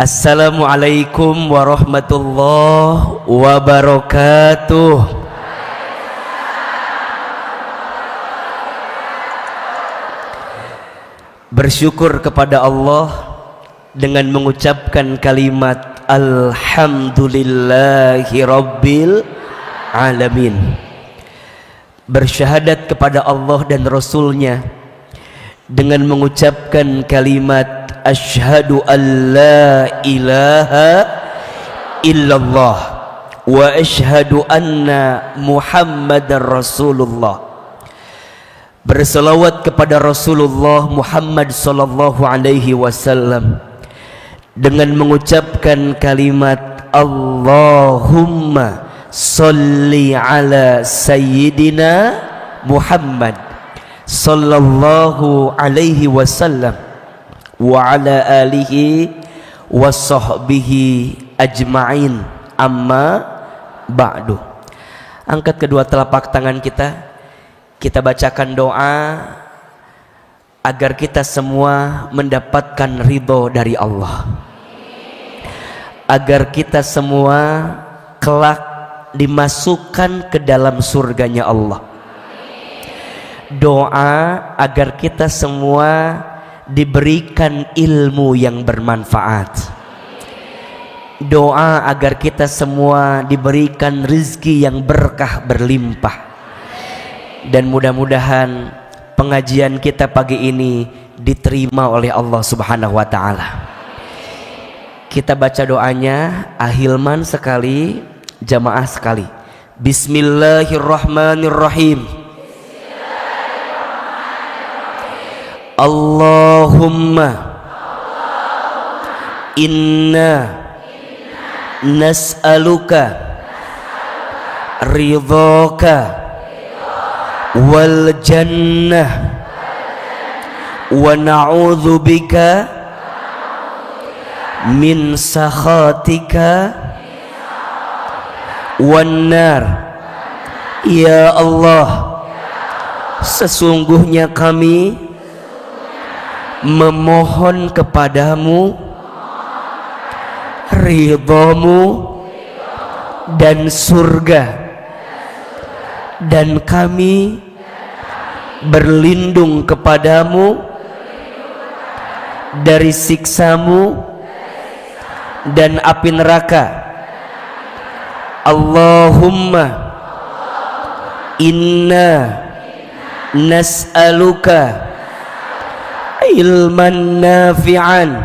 Assalamualaikum warahmatullahi wabarakatuh. Bersyukur kepada Allah dengan mengucapkan kalimat Alhamdulillahi Rabbil Alamin. Bersyahadat kepada Allah dan Rasulnya dengan mengucapkan kalimat Asyhadu an la ilaha illallah wa asyhadu anna Muhammadar Rasulullah. Berselawat kepada Rasulullah Muhammad sallallahu alaihi wasallam dengan mengucapkan kalimat Allahumma sholli ala sayyidina Muhammad sallallahu alaihi wasallam wa ala alihi wa sahbihi ajma'in, amma ba'du. Angkat kedua telapak tangan kita bacakan doa agar kita semua mendapatkan ridho dari Allah, agar kita semua kelak dimasukkan ke dalam surganya Allah. Doa agar kita semua diberikan ilmu yang bermanfaat. Doa agar kita semua diberikan rezeki yang berkah berlimpah. Dan mudah-mudahan pengajian kita pagi ini diterima oleh Allah Subhanahu wa taala. Kita baca doanya, ahilman sekali, jamaah sekali. Bismillahirrahmanirrahim. Allahumma inna nas'aluka ridhaka wal jannah wa na'udzu bika min sakhatika wan nar. Ya Allah, sesungguhnya kami memohon kepadamu ridhamu dan surga, dan kami berlindung kepadamu dari siksamu dan api neraka. Allahumma inna nas'aluka ilman nafi'an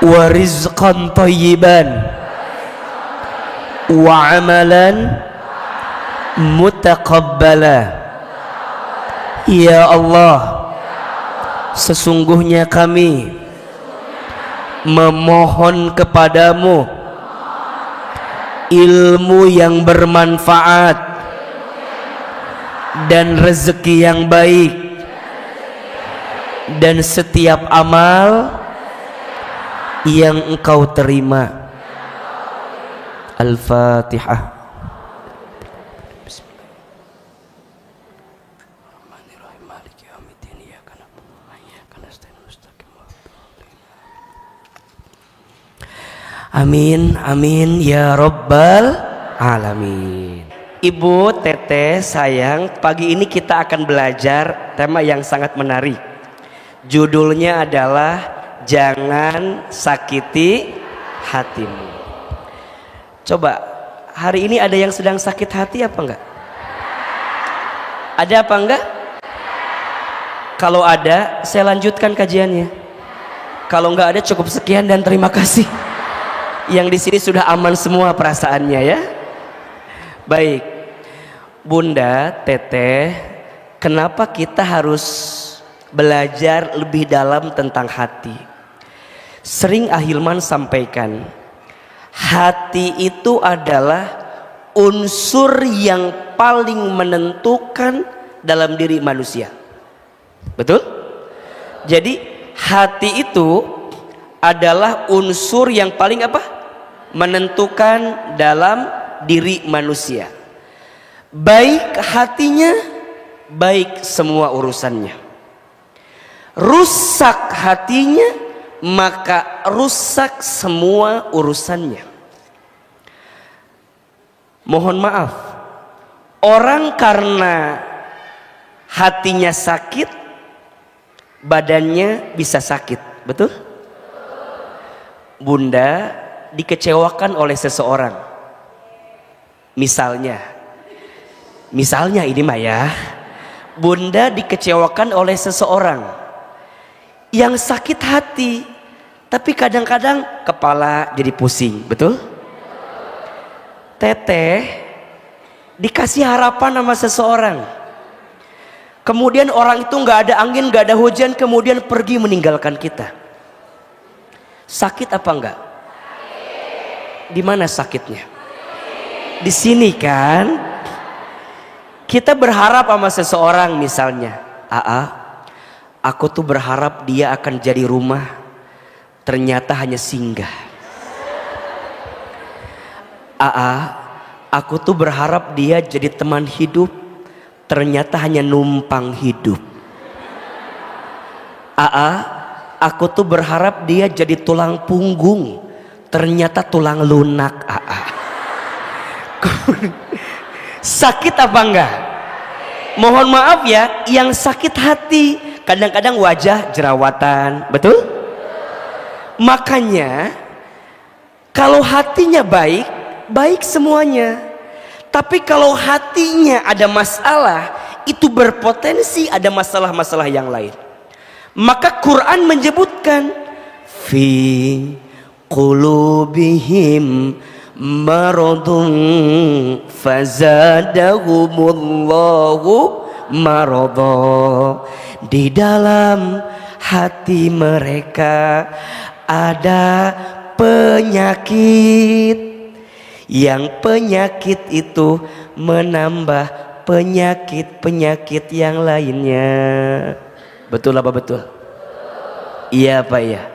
wa rizqan thayyiban wa amalan mutaqabbala. Ya Allah, sesungguhnya kami memohon kepadamu ilmu yang bermanfaat dan rezeki yang baik dan setiap amal yang engkau terima. Al-Fatihah. Amin, amin ya Rabbal Alamin. Ibu, Teteh, sayang, pagi ini kita akan belajar tema yang sangat menarik. Judulnya adalah Jangan Sakiti Hatimu. Coba, hari ini ada yang sedang sakit hati apa enggak? Ada apa enggak? Kalau ada, saya lanjutkan kajiannya. Kalau enggak ada, cukup sekian dan terima kasih. Yang di sini sudah aman semua perasaannya ya. Baik, Bunda, Teteh, kenapa kita harus belajar lebih dalam tentang hati? Sering Ahilman sampaikan, hati itu adalah unsur yang paling menentukan dalam diri manusia. Betul? Jadi hati itu adalah unsur yang paling apa? Menentukan dalam diri manusia. Baik hatinya, baik semua urusannya. Rusak hatinya, maka rusak semua urusannya. Mohon maaf, orang karena hatinya sakit, badannya bisa sakit, betul? Bunda dikecewakan oleh seseorang, misalnya ini mah ya, bunda dikecewakan oleh seseorang yang sakit hati, tapi kadang-kadang kepala jadi pusing, betul? Teteh dikasih harapan sama seseorang, kemudian orang itu nggak ada angin, nggak ada hujan, kemudian pergi meninggalkan kita. Sakit apa enggak? Di mana sakitnya? Di sini kan? Kita berharap sama seseorang, misalnya, aku tuh berharap dia akan jadi rumah, ternyata hanya singgah. Aku tuh berharap dia jadi teman hidup, ternyata hanya numpang hidup. Aku tuh berharap dia jadi tulang punggung, ternyata tulang lunak. Sakit apa enggak? Mohon maaf ya, yang sakit hati kadang-kadang wajah jerawatan, betul? Makanya kalau hatinya baik, baik semuanya. Tapi kalau hatinya ada masalah, itu berpotensi ada masalah-masalah yang lain. Maka Quran menyebutkan fi qulubihim maradun fazadahumullahu maradha. Di dalam hati mereka ada penyakit, yang penyakit itu menambah penyakit-penyakit yang lainnya. Betul apa betul? Iya apa iya?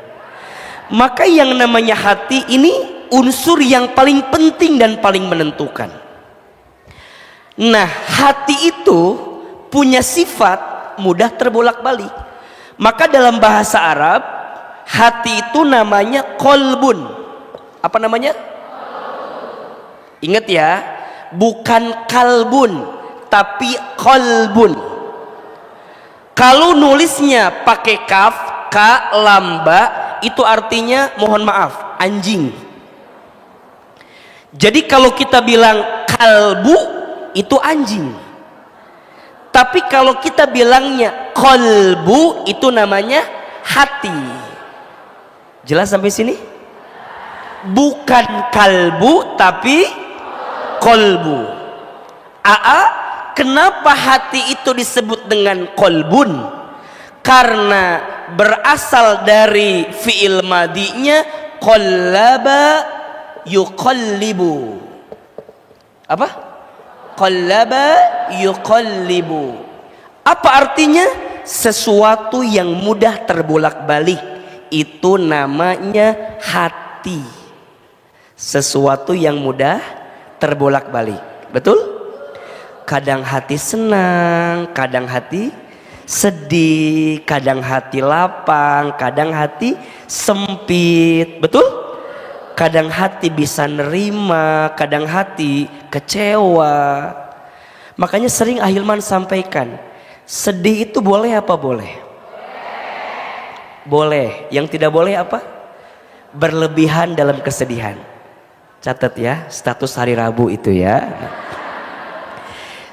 Maka yang namanya hati ini unsur yang paling penting dan paling menentukan. Nah, hati itu punya sifat mudah terbolak-balik. Maka dalam bahasa Arab, hati itu namanya kolbun. Apa namanya? Ingat ya, bukan kalbun, tapi kolbun. Kalau nulisnya pakai kaf, ka, lamba, itu artinya mohon maaf, anjing. Jadi kalau kita bilang kalbu, itu anjing. Tapi kalau kita bilangnya kolbu, itu namanya hati. Jelas sampai sini? Bukan kalbu, tapi kolbu. Kenapa hati itu disebut dengan kolbun? Karena berasal dari fi'il madinya qallaba yuqallibu. Apa? Qallaba yuqallibu. Apa artinya? Sesuatu yang mudah terbolak-balik, itu namanya hati. Sesuatu yang mudah terbolak-balik, betul? Kadang hati senang, kadang hati sedih, kadang hati lapang, kadang hati sempit, betul? Kadang hati bisa nerima, kadang hati kecewa. Makanya sering Ahilman sampaikan, sedih itu boleh apa boleh? Boleh. Yang tidak boleh apa? Berlebihan dalam kesedihan. Catat ya, status hari Rabu itu ya.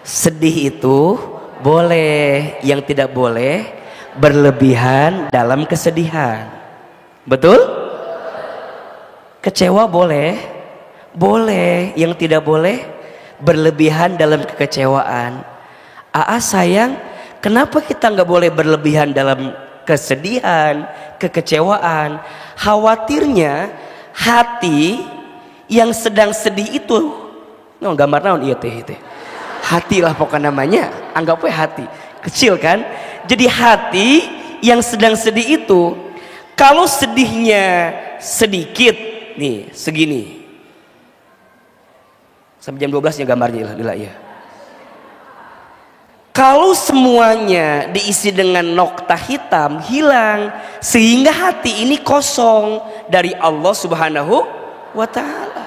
Sedih itu boleh, yang tidak boleh berlebihan dalam kesedihan. Betul? Kecewa boleh, yang tidak boleh berlebihan dalam kekecewaan. Sayang, kenapa kita nggak boleh berlebihan dalam kesedihan, kekecewaan? Khawatirnya hati yang sedang sedih itu, gambar naon iya teh. Hati lah pokoknya namanya, anggap aja hati kecil kan. Jadi hati yang sedang sedih itu, kalau sedihnya sedikit nih segini, sampai jam 12 ya gambarnya ya. Kalau semuanya diisi dengan noktah hitam, hilang, sehingga hati ini kosong dari Allah Subhanahu wa Ta'ala.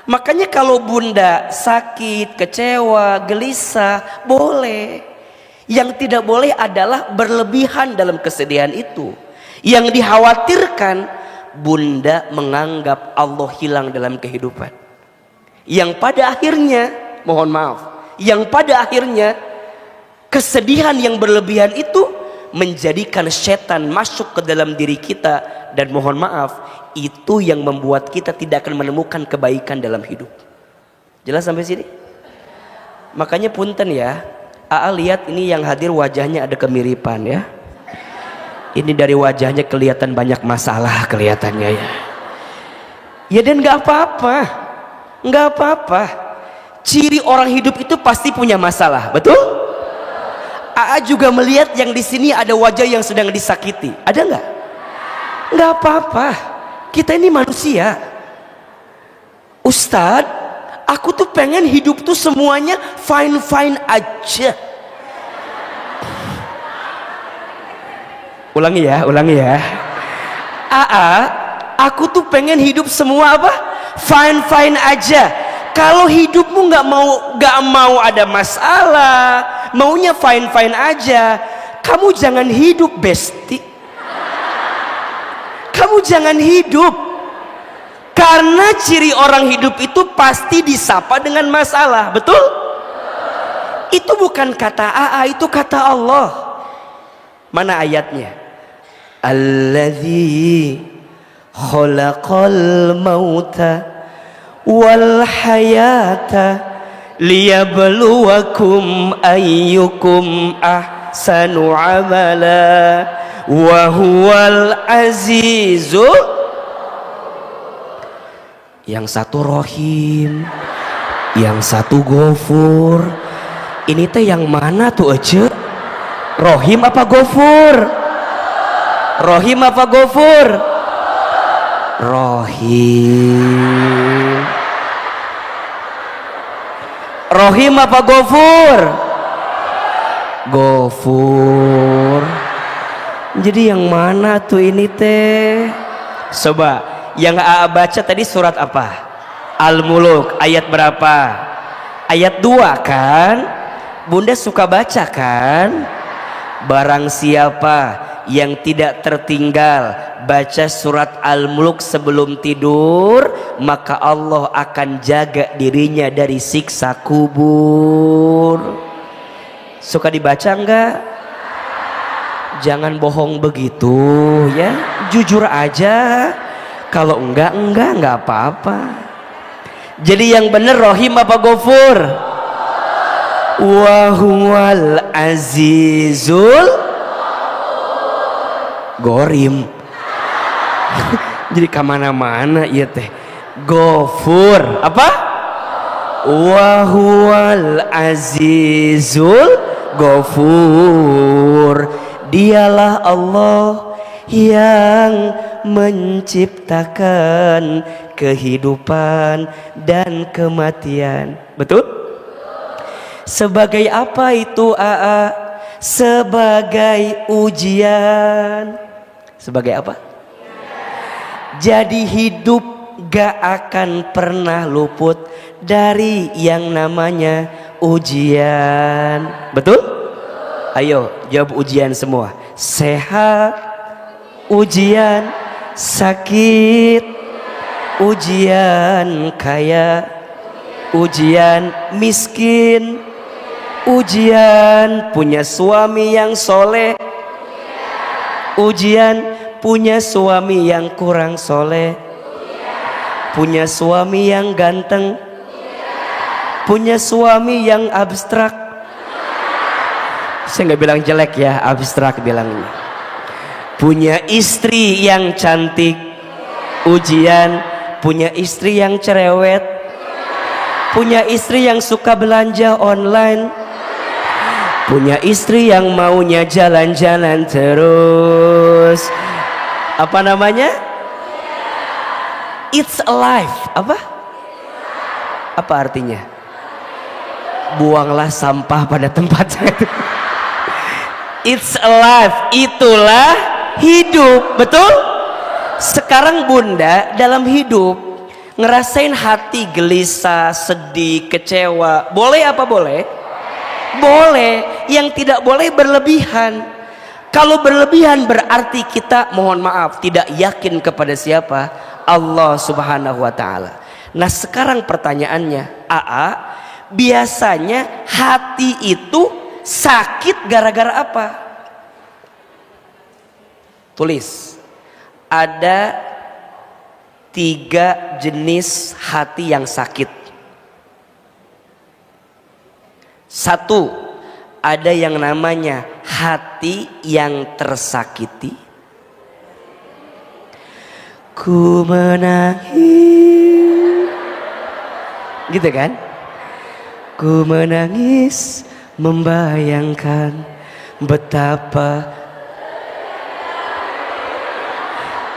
Makanya kalau bunda sakit, kecewa, gelisah, boleh. Yang tidak boleh adalah berlebihan dalam kesedihan itu. Yang dikhawatirkan, bunda menganggap Allah hilang dalam kehidupan. Yang pada akhirnya, mohon maaf, yang pada akhirnya kesedihan yang berlebihan itu menjadikan setan masuk ke dalam diri kita, dan mohon maaf, itu yang membuat kita tidak akan menemukan kebaikan dalam hidup. Jelas sampai sini? Makanya punten ya, AA lihat ini yang hadir wajahnya ada kemiripan ya. Ini dari wajahnya kelihatan banyak masalah kelihatannya ya. Ya dan nggak apa-apa, nggak apa-apa. Ciri orang hidup itu pasti punya masalah, betul? AA juga melihat yang di sini ada wajah yang sedang disakiti, ada nggak? Nggak apa-apa. Kita ini manusia. Ustadz, aku tuh pengen hidup tuh semuanya fine-fine aja. Ulangi ya. Aku tuh pengen hidup semua apa? Fine-fine aja. Kalau hidupmu nggak mau ada masalah, maunya fine-fine aja, kamu jangan hidup, besti. Kamu jangan hidup. Karena ciri orang hidup itu pasti disapa dengan masalah, betul? Itu bukan kata AA, itu kata Allah. Mana ayatnya? Alladzi khalaqal mauta wal hayata liyabluwakum ayyukum ahsanu amala wa huwal azizu. Yang satu Rohim, yang satu Ghafur. Ini teh yang mana tuh aja? Rohim apa Ghafur? Rohim apa Ghafur? Rohim. Rohim apa Ghafur? Ghafur. Jadi yang mana tuh ini teh? Coba. Yang AA baca tadi surat apa? Al-Muluk ayat berapa? Ayat 2 kan? Bunda suka baca kan? Barang siapa yang tidak tertinggal baca surat Al-Muluk sebelum tidur, maka Allah akan jaga dirinya dari siksa kubur. Suka dibaca enggak? Jangan bohong begitu ya, jujur aja. Kalau enggak apa-apa. Jadi yang benar Rohim apa Ghafur? Wa huwal azizul Gorim. Jadi kemana-mana ya teh. Ghafur apa? Wa huwal azizul Ghafur. Dialah Allah yang menciptakan kehidupan dan kematian. Betul? Sebagai apa itu AA? Sebagai ujian. Sebagai apa? Jadi hidup gak akan pernah luput dari yang namanya ujian. Betul? Ayo jawab ujian semua. Sehat, ujian sakit, ujian kaya, ujian miskin, ujian punya suami yang soleh, ujian punya suami yang kurang soleh, punya suami yang ganteng, punya suami yang abstrak. Saya nggak bilang jelek ya, abstrak bilangnya. Punya istri yang cantik, ujian. Punya istri yang cerewet, punya istri yang suka belanja online, punya istri yang maunya jalan-jalan terus. Apa namanya? It's alive. Apa artinya? buanglah sampah pada tempatnya. It's alive, itulah hidup, betul? Sekarang bunda dalam hidup ngerasain hati gelisah, sedih, kecewa, boleh apa boleh? Boleh. Yang tidak boleh berlebihan. Kalau berlebihan berarti kita, mohon maaf, tidak yakin kepada siapa? Allah subhanahu wa ta'ala. Nah sekarang pertanyaannya, AA, biasanya hati itu sakit gara-gara apa? Tulis. Ada 3 jenis hati yang sakit. 1, ada yang namanya hati yang tersakiti. Ku menangis, gitu kan? Ku menangis membayangkan betapa.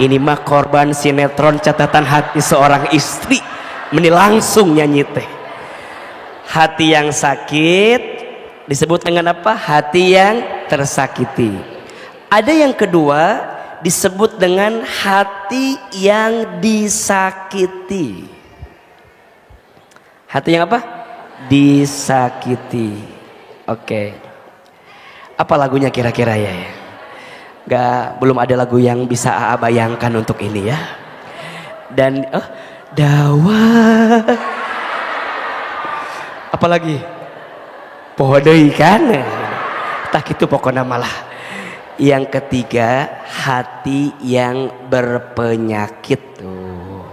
Ini mah korban sinetron Catatan Hati Seorang Istri. Ini langsung nyanyi teh. Hati yang sakit disebut dengan apa? Hati yang tersakiti. Ada yang kedua disebut dengan hati yang disakiti. Hati yang apa? Disakiti. Oke. Apa lagunya kira-kira ya? Belum ada lagu yang bisa AA bayangkan untuk ini ya. Dan dawa. Apalagi? Pohodei kan? Tak itu pokoknya malah. Yang ketiga, hati yang berpenyakit. Tuh.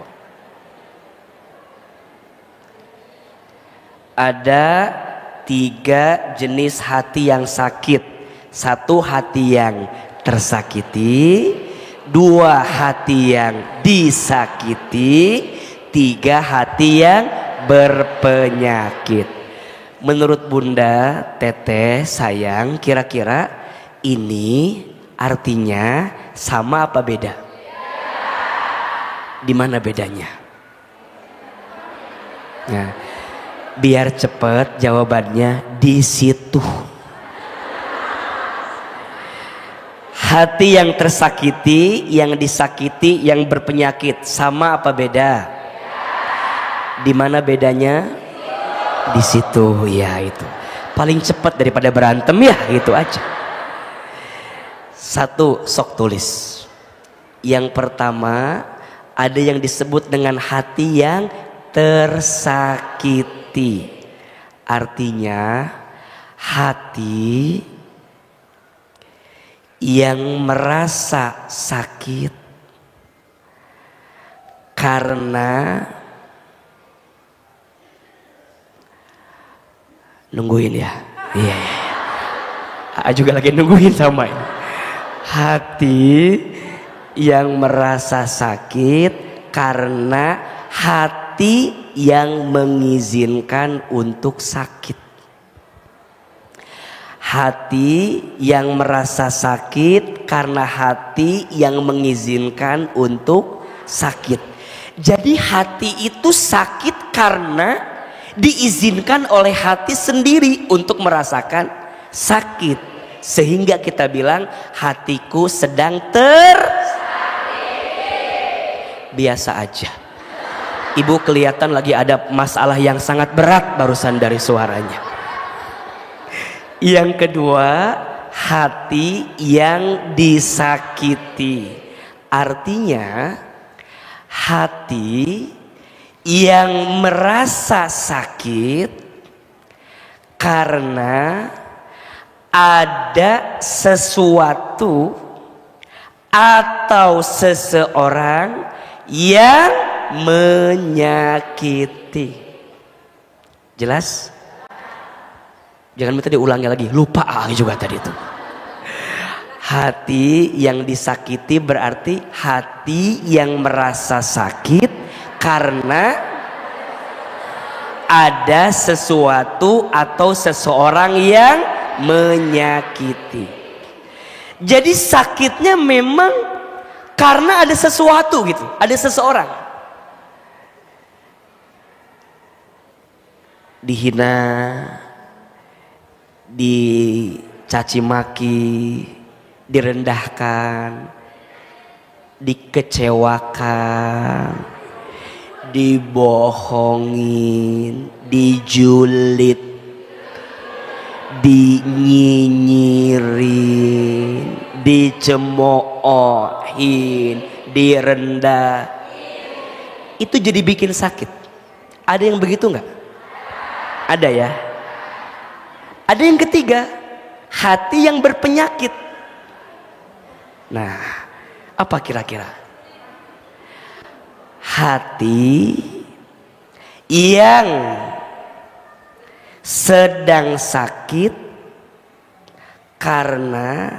Ada 3 jenis hati yang sakit. 1, hati yang tersakiti. 2, hati yang disakiti. 3, hati yang berpenyakit. Menurut bunda, teteh, sayang, kira-kira ini artinya sama apa beda? Di mana bedanya? Nah, biar cepat jawabannya di situ. Hati yang tersakiti, yang disakiti, yang berpenyakit sama apa beda? Di mana bedanya? Di situ, ya itu. Paling cepat daripada berantem ya, itu aja. 1, sok tulis. Yang pertama, ada yang disebut dengan hati yang tersakiti. Artinya hati yang merasa sakit karena nungguin ya. Iya. Juga lagi nungguin sama ini. Hati yang merasa sakit karena hati yang mengizinkan untuk sakit. Hati yang merasa sakit karena hati yang mengizinkan untuk sakit. Jadi hati itu sakit karena diizinkan oleh hati sendiri untuk merasakan sakit. Sehingga kita bilang hatiku sedang biasa aja. Ibu kelihatan lagi ada masalah yang sangat berat barusan dari suaranya. Yang kedua, hati yang disakiti. Artinya hati yang merasa sakit karena ada sesuatu atau seseorang yang menyakiti. Jelas? Jangan minta diulangi lagi, lupa juga tadi itu. Hati yang disakiti berarti hati yang merasa sakit karena ada sesuatu atau seseorang yang menyakiti. Jadi sakitnya memang karena ada sesuatu gitu, ada seseorang. Dihina, dicaci maki, direndahkan, dikecewakan, dibohongin, dijulit, dinyinyirin, dicemoohin, direndah, itu jadi bikin sakit. Ada yang begitu nggak? Ada ya. Ada yang ketiga, hati yang berpenyakit. Nah, apa kira-kira? Hati yang sedang sakit karena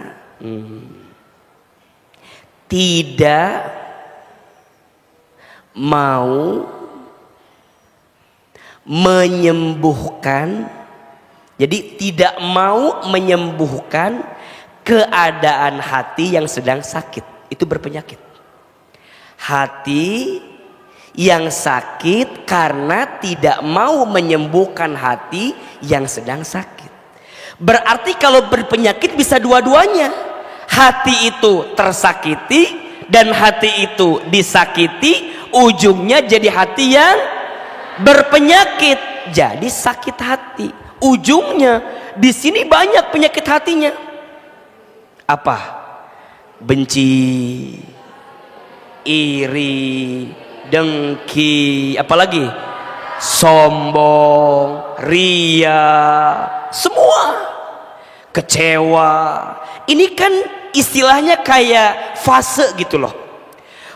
tidak mau menyembuhkan, jadi tidak mau menyembuhkan keadaan hati yang sedang sakit. Itu berpenyakit. Hati yang sakit karena tidak mau menyembuhkan hati yang sedang sakit. Berarti kalau berpenyakit bisa dua-duanya. Hati itu tersakiti dan hati itu disakiti, ujungnya jadi hati yang berpenyakit, jadi sakit hati. Ujungnya di sini banyak penyakit hatinya. Apa? Benci, iri, dengki, apalagi sombong, ria, semua, kecewa. Ini kan istilahnya kayak fase gitu loh.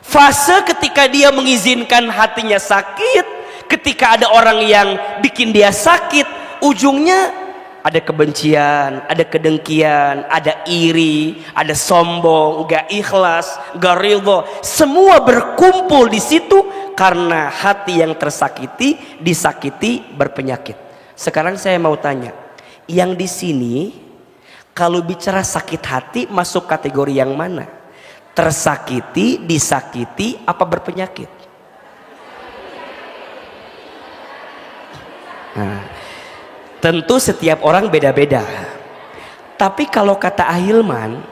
Fase ketika dia mengizinkan hatinya sakit, ketika ada orang yang bikin dia sakit, ujungnya ada kebencian, ada kedengkian, ada iri, ada sombong, gak ikhlas, gak ridho. Semua berkumpul di situ karena hati yang tersakiti, disakiti, berpenyakit. Sekarang saya mau tanya, yang di sini kalau bicara sakit hati masuk kategori yang mana? Tersakiti, disakiti, apa berpenyakit? Nah, tentu setiap orang beda-beda. Tapi kalau kata Ahilman,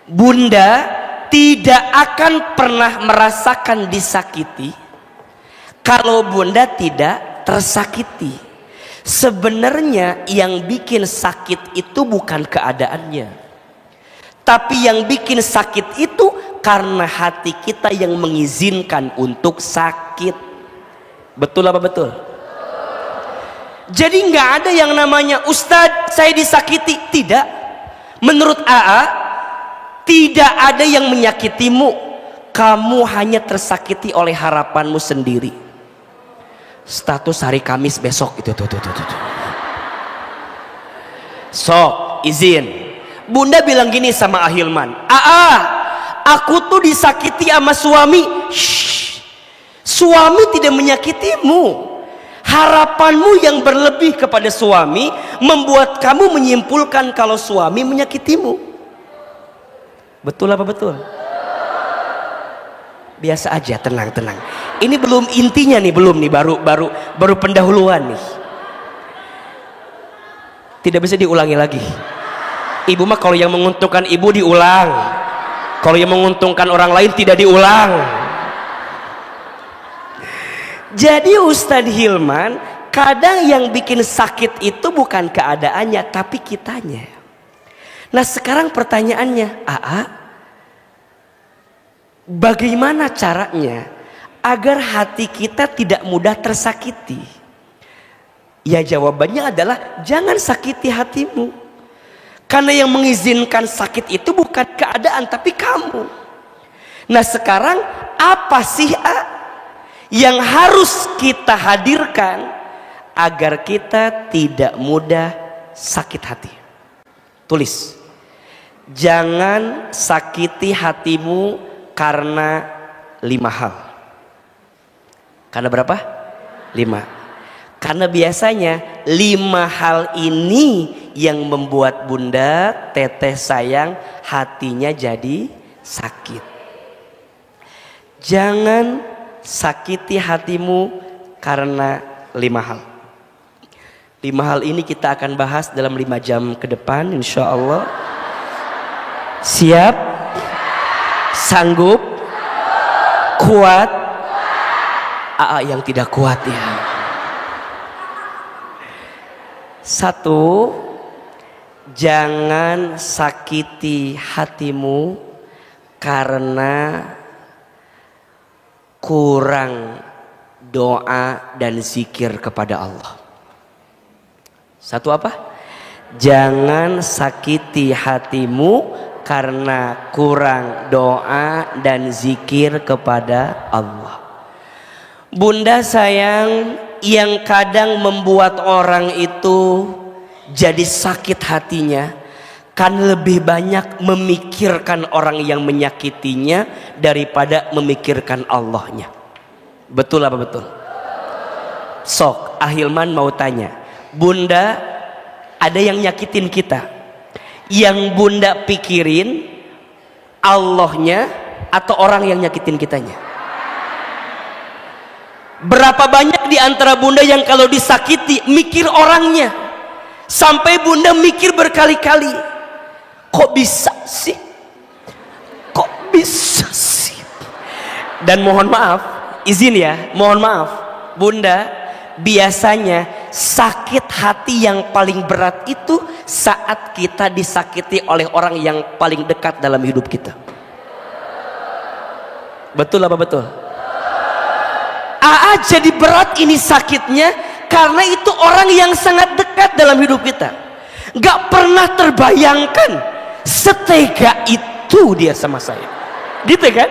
Bunda tidak akan pernah merasakan disakiti kalau Bunda tidak tersakiti. Sebenarnya yang bikin sakit itu bukan keadaannya, tapi yang bikin sakit itu karena hati kita yang mengizinkan untuk sakit. Betul apa betul? Jadi nggak ada yang namanya Ustadz saya disakiti. Tidak. Menurut AA tidak ada yang menyakitimu. Kamu hanya tersakiti oleh harapanmu sendiri. Status hari Kamis besok itu tuh. Sok izin. Bunda bilang gini sama Ahilman, AA aku tuh disakiti sama suami. Shh. Suami tidak menyakitimu. Harapanmu yang berlebih kepada suami membuat kamu menyimpulkan kalau suami menyakitimu. Betul apa betul? Biasa aja, tenang. Ini belum intinya nih, belum nih, baru pendahuluan nih. Tidak bisa diulangi lagi. Ibu mah kalau yang menguntungkan ibu diulang, kalau yang menguntungkan orang lain tidak diulang. Jadi Ustadz Hilman, kadang yang bikin sakit itu bukan keadaannya tapi kitanya. Nah sekarang pertanyaannya, AA, bagaimana caranya agar hati kita tidak mudah tersakiti? Ya jawabannya adalah jangan sakiti hatimu. Karena yang mengizinkan sakit itu bukan keadaan tapi kamu. Nah sekarang apa sih yang harus kita hadirkan agar kita tidak mudah sakit hati? Tulis, jangan sakiti hatimu karena 5 hal. Karena berapa? 5. Karena biasanya 5 hal ini yang membuat Bunda, Teteh sayang, hatinya jadi sakit. Jangan sakiti hatimu karena 5 hal. 5 hal ini kita akan bahas dalam 5 jam ke depan insya Allah. Siap? Sanggup? Kuat? Yang tidak kuat ya. 1, jangan sakiti hatimu karena kurang doa dan zikir kepada Allah. 1 apa? Jangan sakiti hatimu karena kurang doa dan zikir kepada Allah. Bunda sayang, yang kadang membuat orang itu jadi sakit hatinya kan lebih banyak memikirkan orang yang menyakitinya daripada memikirkan Allahnya. Betul apa betul? Sok, Ahilman mau tanya. Bunda, ada yang nyakitin kita, yang bunda pikirin Allahnya atau orang yang nyakitin kitanya? Berapa banyak di antara bunda yang kalau disakiti mikir orangnya, sampai bunda mikir berkali-kali, kok bisa sih, kok bisa sih. Dan mohon maaf, izin ya, mohon maaf bunda, biasanya sakit hati yang paling berat itu saat kita disakiti oleh orang yang paling dekat dalam hidup kita. Betul apa betul? Jadi berat ini sakitnya karena itu orang yang sangat dekat dalam hidup kita. Gak pernah terbayangkan setega itu dia sama saya, gitu kan?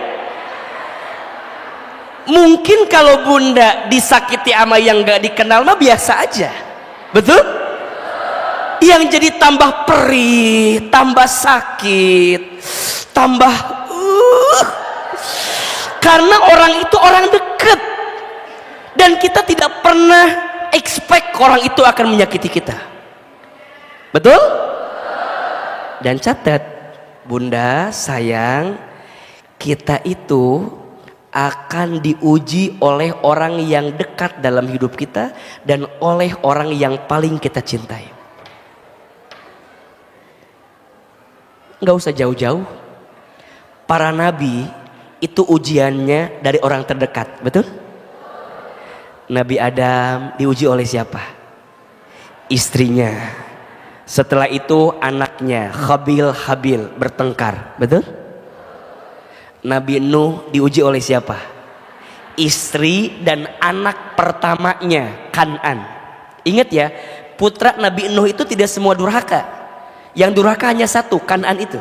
Mungkin kalau bunda disakiti sama yang gak dikenal mah biasa aja, betul? Yang jadi tambah perih, tambah sakit, tambah karena orang itu orang deket dan kita tidak pernah expect orang itu akan menyakiti kita, betul? Dan catat bunda sayang, kita itu akan diuji oleh orang yang dekat dalam hidup kita dan oleh orang yang paling kita cintai. Nggak usah jauh-jauh, para nabi itu ujiannya dari orang terdekat, betul? Nabi Adam diuji oleh siapa? Istrinya. Setelah itu anaknya Habil bertengkar, betul? Nabi Nuh diuji oleh siapa? Istri dan anak pertamanya Kan'an. Ingat ya, putra Nabi Nuh itu tidak semua durhaka. Yang durhaka hanya satu, Kan'an itu.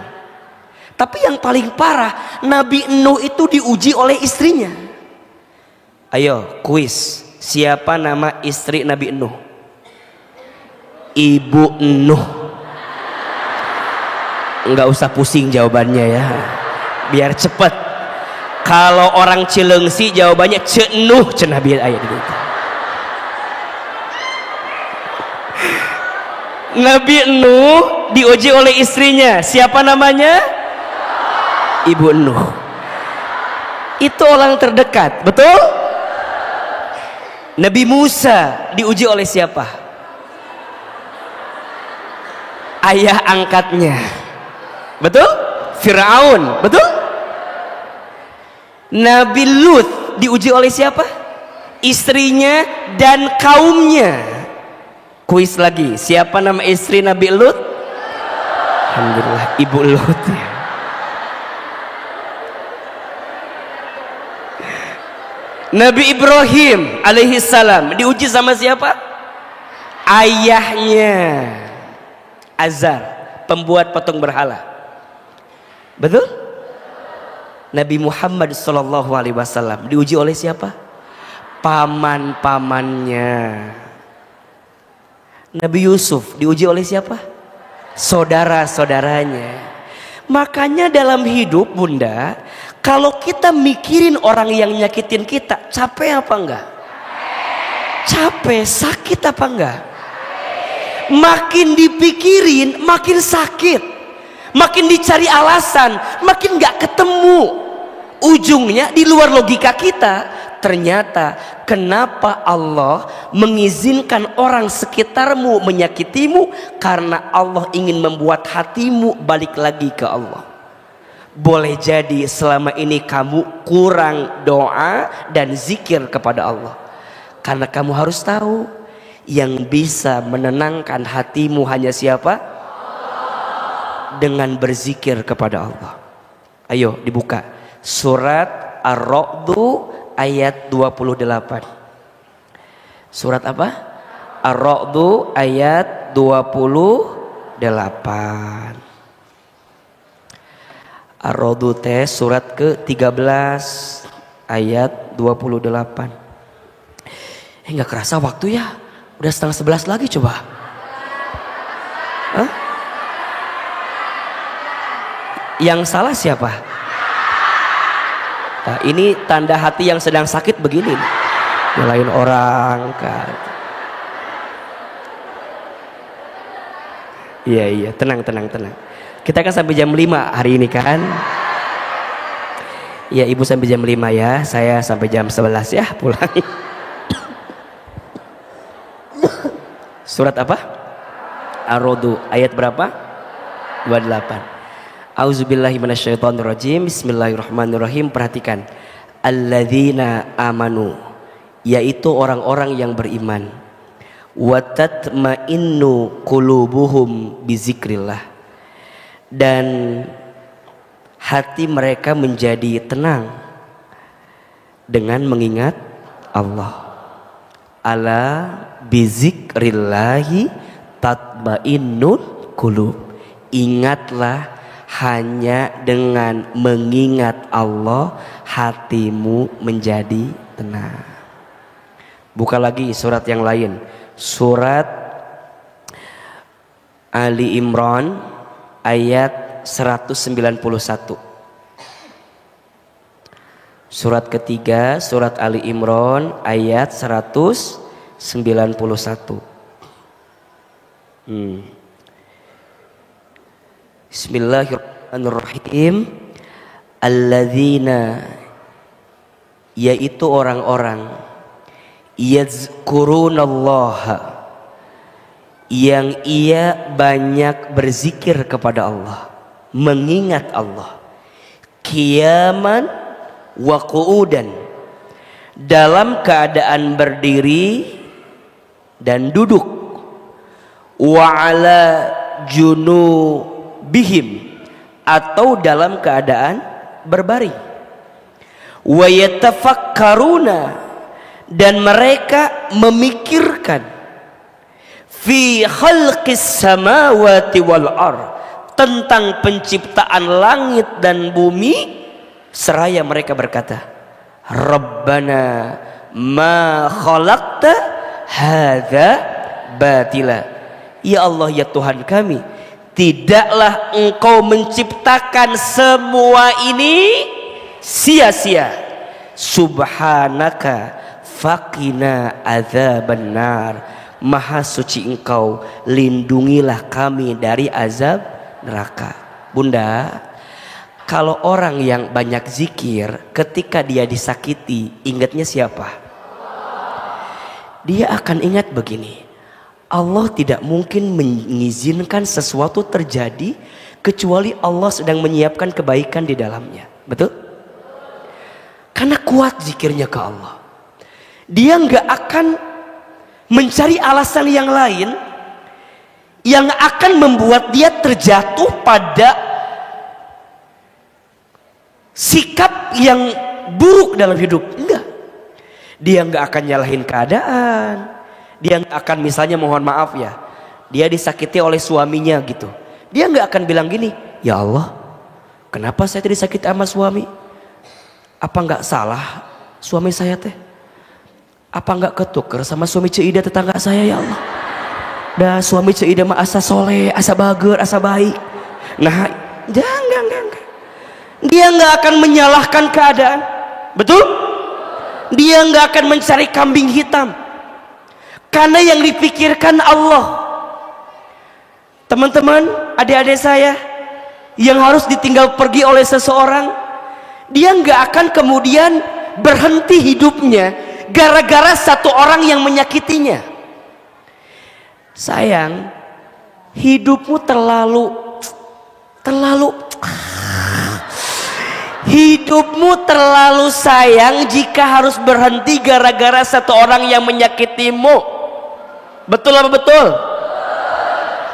Tapi yang paling parah, Nabi Nuh itu diuji oleh istrinya. Ayo, kuis. Siapa nama istri Nabi Nuh? Ibu Nuh. Enggak usah pusing jawabannya ya, biar cepet. Kalau orang Cilengsi jawabannya Cenuh, cenah biar ayat gitu. Nabi Nuh diuji oleh istrinya. Siapa namanya? Ibu Nuh. Itu orang terdekat, betul? Nabi Musa diuji oleh siapa? Ayah angkatnya, betul? Firaun, betul? Nabi Lut diuji oleh siapa? Istrinya dan kaumnya. Kuis lagi, siapa nama istri Nabi Lut? Alhamdulillah, Ibu Lut ya. Nabi Ibrahim alaihi salam diuji sama siapa? Ayahnya Azar, pembuat patung berhala, betul? Nabi Muhammad sallallahu alaihi wasallam diuji oleh siapa? Paman-pamannya. Nabi Yusuf diuji oleh siapa? Saudara-saudaranya. Makanya dalam hidup bunda, kalau kita mikirin orang yang nyakitin kita, capek apa enggak? Capek, sakit apa enggak? Makin dipikirin makin sakit, makin dicari alasan makin enggak ketemu. Ujungnya di luar logika kita, ternyata kenapa Allah mengizinkan orang sekitarmu menyakitimu, karena Allah ingin membuat hatimu balik lagi ke Allah. Boleh jadi selama ini kamu kurang doa dan zikir kepada Allah, karena kamu harus tahu yang bisa menenangkan hatimu hanya siapa? Dengan berzikir kepada Allah. Ayo dibuka surat Ar-Ra'd ayat 28. Surat apa? Ar-Ra'd ayat 28. Ar-Ra'd teh surat ke-13 ayat 28. Nggak kerasa waktu ya, udah 10:30 lagi. Coba Hah? Yang salah siapa? Nah, ini tanda hati yang sedang sakit begini, nyalain orang kan. Iya, tenang. Kita kan sampai jam 5 hari ini kan. Iya, ibu sampai jam 5 ya, saya sampai jam 11 ya pulang. Surat apa? Ar-Ra'd ayat berapa? 28. Auzubillahi minasyaitonirrajim. Bismillahirrahmanirrahim. Perhatikan, alladzina amanu, yaitu orang-orang yang beriman, wa tatma'innu qulubuhum bizikrillah, dan hati mereka menjadi tenang dengan mengingat Allah. Ala bizikrillahi tatma'innul qulub. Ingatlah, hanya dengan mengingat Allah hatimu menjadi tenang. Buka lagi surat yang lain, surat Ali Imran ayat 191. Surat ketiga, surat Ali Imran ayat 191. Bismillahirrahmanirrahim. Alladzina, yaitu orang-orang, yazkurunallaha, yang ia banyak berzikir kepada Allah, mengingat Allah, qiyaman wa qu'udan, dalam keadaan berdiri dan duduk, wa ala junubihim, atau dalam keadaan berbaring, wa yatafakkaruna, dan mereka memikirkan, fi khalqis samawati wal ardh, tentang penciptaan langit dan bumi, seraya mereka berkata, Rabbana ma khalaqta hadza batila, ya Allah ya Tuhan kami, tidaklah engkau menciptakan semua ini sia-sia. Subhanaka faqina adzabannar, maha suci engkau, lindungilah kami dari azab neraka. Bunda, kalau orang yang banyak zikir, ketika dia disakiti, ingatnya siapa? Dia akan ingat begini, Allah tidak mungkin mengizinkan sesuatu terjadi kecuali Allah sedang menyiapkan kebaikan di dalamnya. Betul? Karena kuat zikirnya ke Allah. Dia nggak akan mencari alasan yang lain yang akan membuat dia terjatuh pada sikap yang buruk dalam hidup. Enggak. Dia nggak akan nyalahin keadaan. Dia nggak akan misalnya mohon maaf ya, dia disakiti oleh suaminya gitu, dia nggak akan bilang gini, ya Allah kenapa saya disakiti sama suami, apa nggak salah suami saya teh, apa nggak ketuker sama suami Cida tetangga saya, ya Allah dah suami Cida mah asa soleh, asa bager, asa baik. Nah jangan, dia nggak akan menyalahkan keadaan, betul? Dia nggak akan mencari kambing hitam, karena yang dipikirkan Allah. Teman-teman, adik-adik saya yang harus ditinggal pergi oleh seseorang, dia nggak akan kemudian berhenti hidupnya gara-gara satu orang yang menyakitinya. Sayang, hidupmu hidupmu terlalu sayang jika harus berhenti gara-gara satu orang yang menyakitimu. Betul apa betul?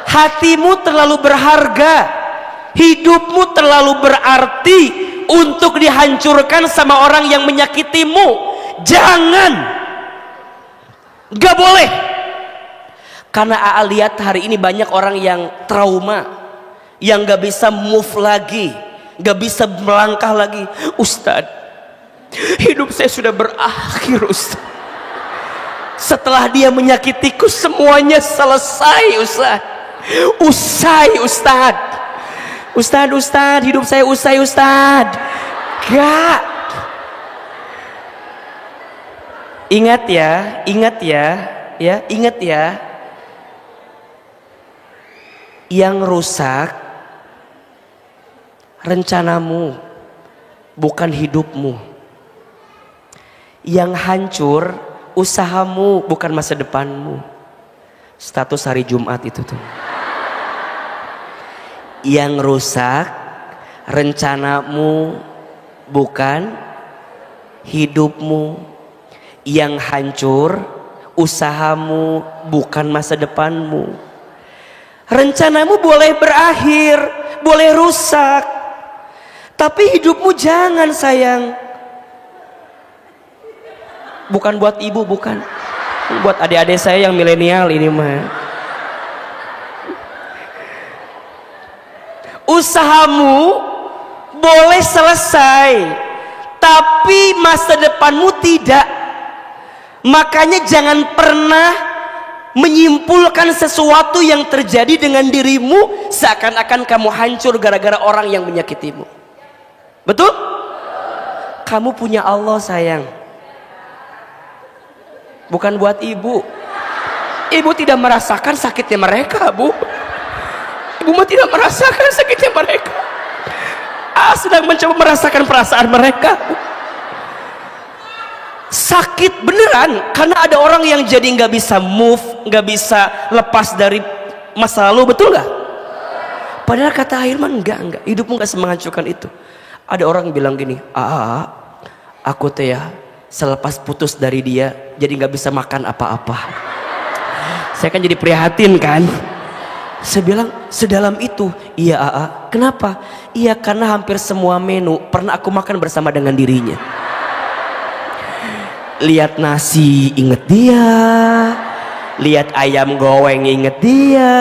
Hatimu terlalu berharga, hidupmu terlalu berarti untuk dihancurkan sama orang yang menyakitimu. Jangan, gak boleh. Karena AA lihat hari ini banyak orang yang trauma, yang gak bisa move lagi, gak bisa melangkah lagi. Ustadz, hidup saya sudah berakhir Ustadz. Setelah dia menyakitiku semuanya selesai Ustadz. Usai Ustadz. Ustadz, hidup saya usai Ustadz. Gak. Ingat ya. Yang rusak rencanamu, bukan hidupmu. Yang hancur usahamu, bukan masa depanmu. Status hari Jumat itu tuh. Yang rusak rencanamu, bukan hidupmu. Yang hancur usahamu, bukan masa depanmu. Rencanamu boleh berakhir, boleh rusak, tapi hidupmu jangan sayang. Bukan buat ibu, bukan. Buat adik-adik saya yang milenial ini mah. Usahamu boleh selesai, tapi masa depanmu tidak. Makanya jangan pernah menyimpulkan sesuatu yang terjadi dengan dirimu seakan-akan kamu hancur gara-gara orang yang menyakitimu. Betul? Kamu punya Allah sayang, bukan buat ibu. Ibu tidak merasakan sakitnya mereka, Bu. Ibu mah tidak merasakan sakitnya mereka. Sedang mencoba merasakan perasaan mereka. Sakit beneran, karena ada orang yang jadi nggak bisa move, nggak bisa lepas dari masa lalu. Betul nggak? Padahal kata Hilman enggak, hidupmu nggak semenghancurkan itu. Ada orang yang bilang gini, aku tuh ya selepas putus dari dia jadi nggak bisa makan apa-apa. Saya kan jadi prihatin kan. Saya bilang, sedalam itu? Iya Kenapa? Iya, karena hampir semua menu pernah aku makan bersama dengan dirinya. Lihat nasi inget dia, lihat ayam goreng inget dia,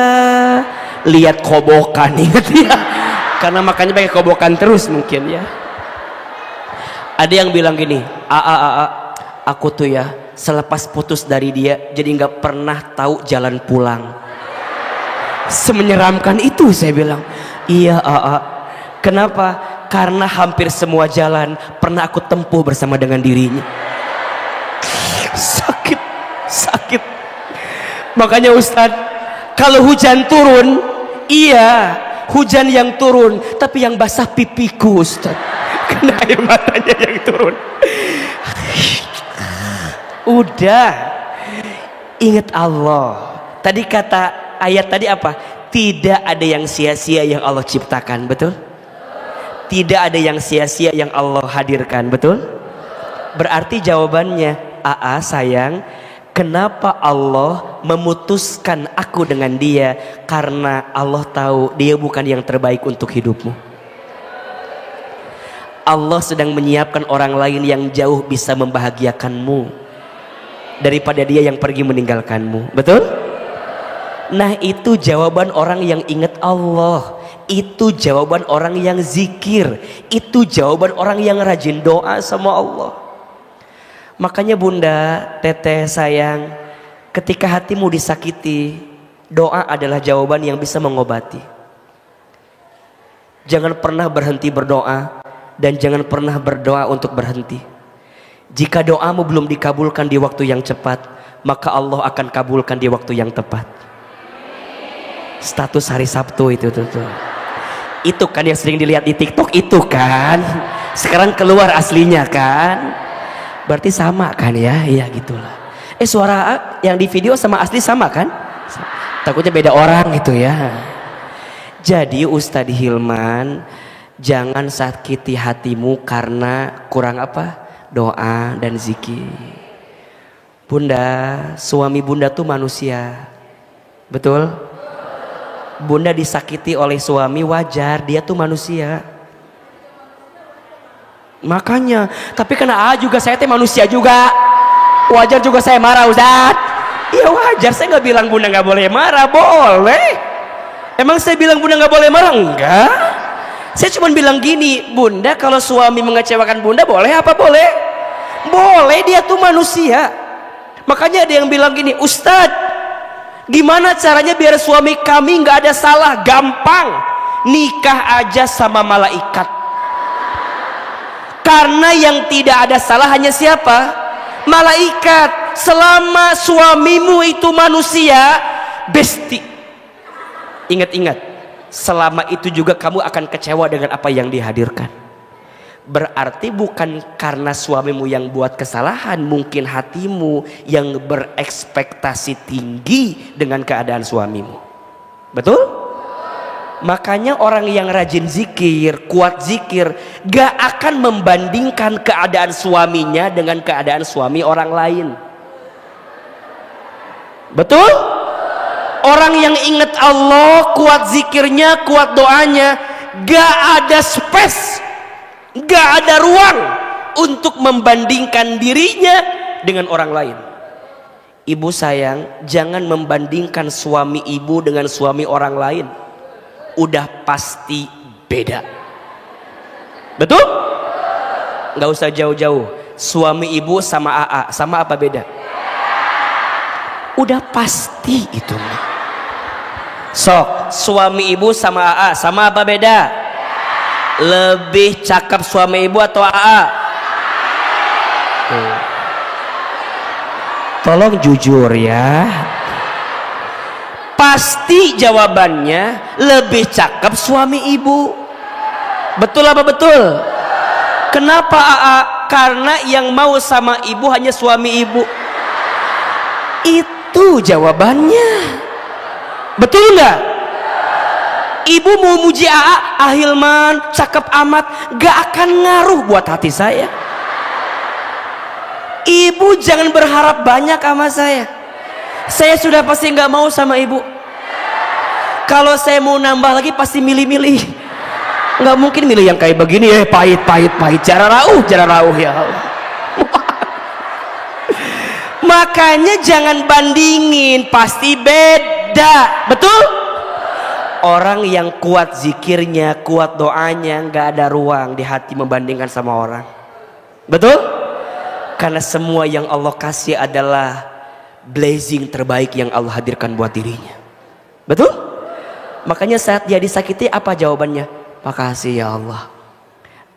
lihat kobokan inget dia. Karena makannya pakai kobokan terus mungkin ya. Ada yang bilang gini, aku tuh ya selepas putus dari dia jadi nggak pernah tahu jalan pulang. Semenyeramkan itu, saya bilang. Iya Kenapa? Karena hampir semua jalan pernah aku tempuh bersama dengan dirinya. Sakit. Makanya Ustadz, kalau hujan turun, iya hujan yang turun, tapi yang basah pipiku Ustadz. Karena air matanya yang turun. Udah, ingat Allah. Tadi kata ayat tadi apa? Tidak ada yang sia-sia yang Allah ciptakan, betul? Tidak ada yang sia-sia yang Allah hadirkan, betul? Berarti jawabannya, sayang, kenapa Allah memutuskan aku dengan dia? Karena Allah tahu dia bukan yang terbaik untuk hidupmu. Allah sedang menyiapkan orang lain yang jauh bisa membahagiakanmu daripada dia yang pergi meninggalkanmu, betul? Nah, itu jawaban orang yang ingat Allah, itu jawaban orang yang zikir, itu jawaban orang yang rajin doa sama Allah. Makanya Bunda, Teteh sayang, ketika hatimu disakiti, doa adalah jawaban yang bisa mengobati. Jangan pernah berhenti berdoa, dan jangan pernah berdoa untuk berhenti. Jika doamu belum dikabulkan di waktu yang cepat, maka Allah akan kabulkan di waktu yang tepat. Status hari Sabtu itu tuh. Itu kan yang sering dilihat di TikTok itu kan. Sekarang keluar aslinya kan. Berarti sama kan ya? Iya gitulah. Suara yang di video sama asli sama kan? Takutnya beda orang gitu ya. Jadi Ustadz Hilman, jangan sakiti hatimu karena kurang apa? Doa dan zikir. Bunda, suami bunda tuh manusia. Betul? Bunda disakiti oleh suami wajar, dia tuh manusia. Makanya, tapi kena juga saya teh manusia juga. Wajar juga saya marah Ustadz. Iya wajar, saya nggak bilang bunda nggak boleh marah, boleh. Emang saya bilang bunda nggak boleh marah? Enggak. Saya cuma bilang gini, bunda kalau suami mengecewakan bunda boleh apa boleh? Boleh, dia tuh manusia. Makanya ada yang bilang gini, Ustadz, gimana caranya biar suami kami nggak ada salah? Gampang, nikah aja sama malaikat. Karena yang tidak ada salah hanya siapa? Malaikat. Selama suamimu itu manusia, besti. Ingat-ingat, selama itu juga kamu akan kecewa dengan apa yang dihadirkan. Berarti bukan karena suamimu yang buat kesalahan, mungkin hatimu yang berekspektasi tinggi dengan keadaan suamimu. Betul? Makanya orang yang rajin zikir, kuat zikir, gak akan membandingkan keadaan suaminya dengan keadaan suami orang lain. Betul? Orang yang ingat Allah, kuat zikirnya, kuat doanya, gak ada space, gak ada ruang untuk membandingkan dirinya dengan orang lain. Ibu sayang, jangan membandingkan suami ibu dengan suami orang lain. Udah pasti beda. Betul? Gak usah jauh-jauh. Suami ibu sama AA, sama apa beda? Udah pasti itu. Sok, suami ibu sama AA, sama apa beda? Lebih cakep suami ibu atau AA? Tolong jujur ya. Pasti jawabannya lebih cakep suami ibu. Betul apa betul? Kenapa AA? Karena yang mau sama ibu hanya suami ibu. Itu jawabannya. Betul nggak? Ibu mau muji AA, Ahilman cakep amat, gak akan ngaruh buat hati saya. Ibu jangan berharap banyak sama saya. Saya sudah pasti nggak mau sama ibu. Kalau saya mau nambah lagi pasti milih-milih. Nggak mungkin milih yang kayak begini ya, pahit. Jarang rauh ya Allah. Makanya jangan bandingin, pasti beda. Betul? Orang yang kuat zikirnya, kuat doanya, nggak ada ruang di hati membandingkan sama orang. Betul? Karena semua yang Allah kasih adalah blessing terbaik yang Allah hadirkan buat dirinya. Betul? Makanya saat dia disakiti, apa jawabannya? Makasih ya Allah,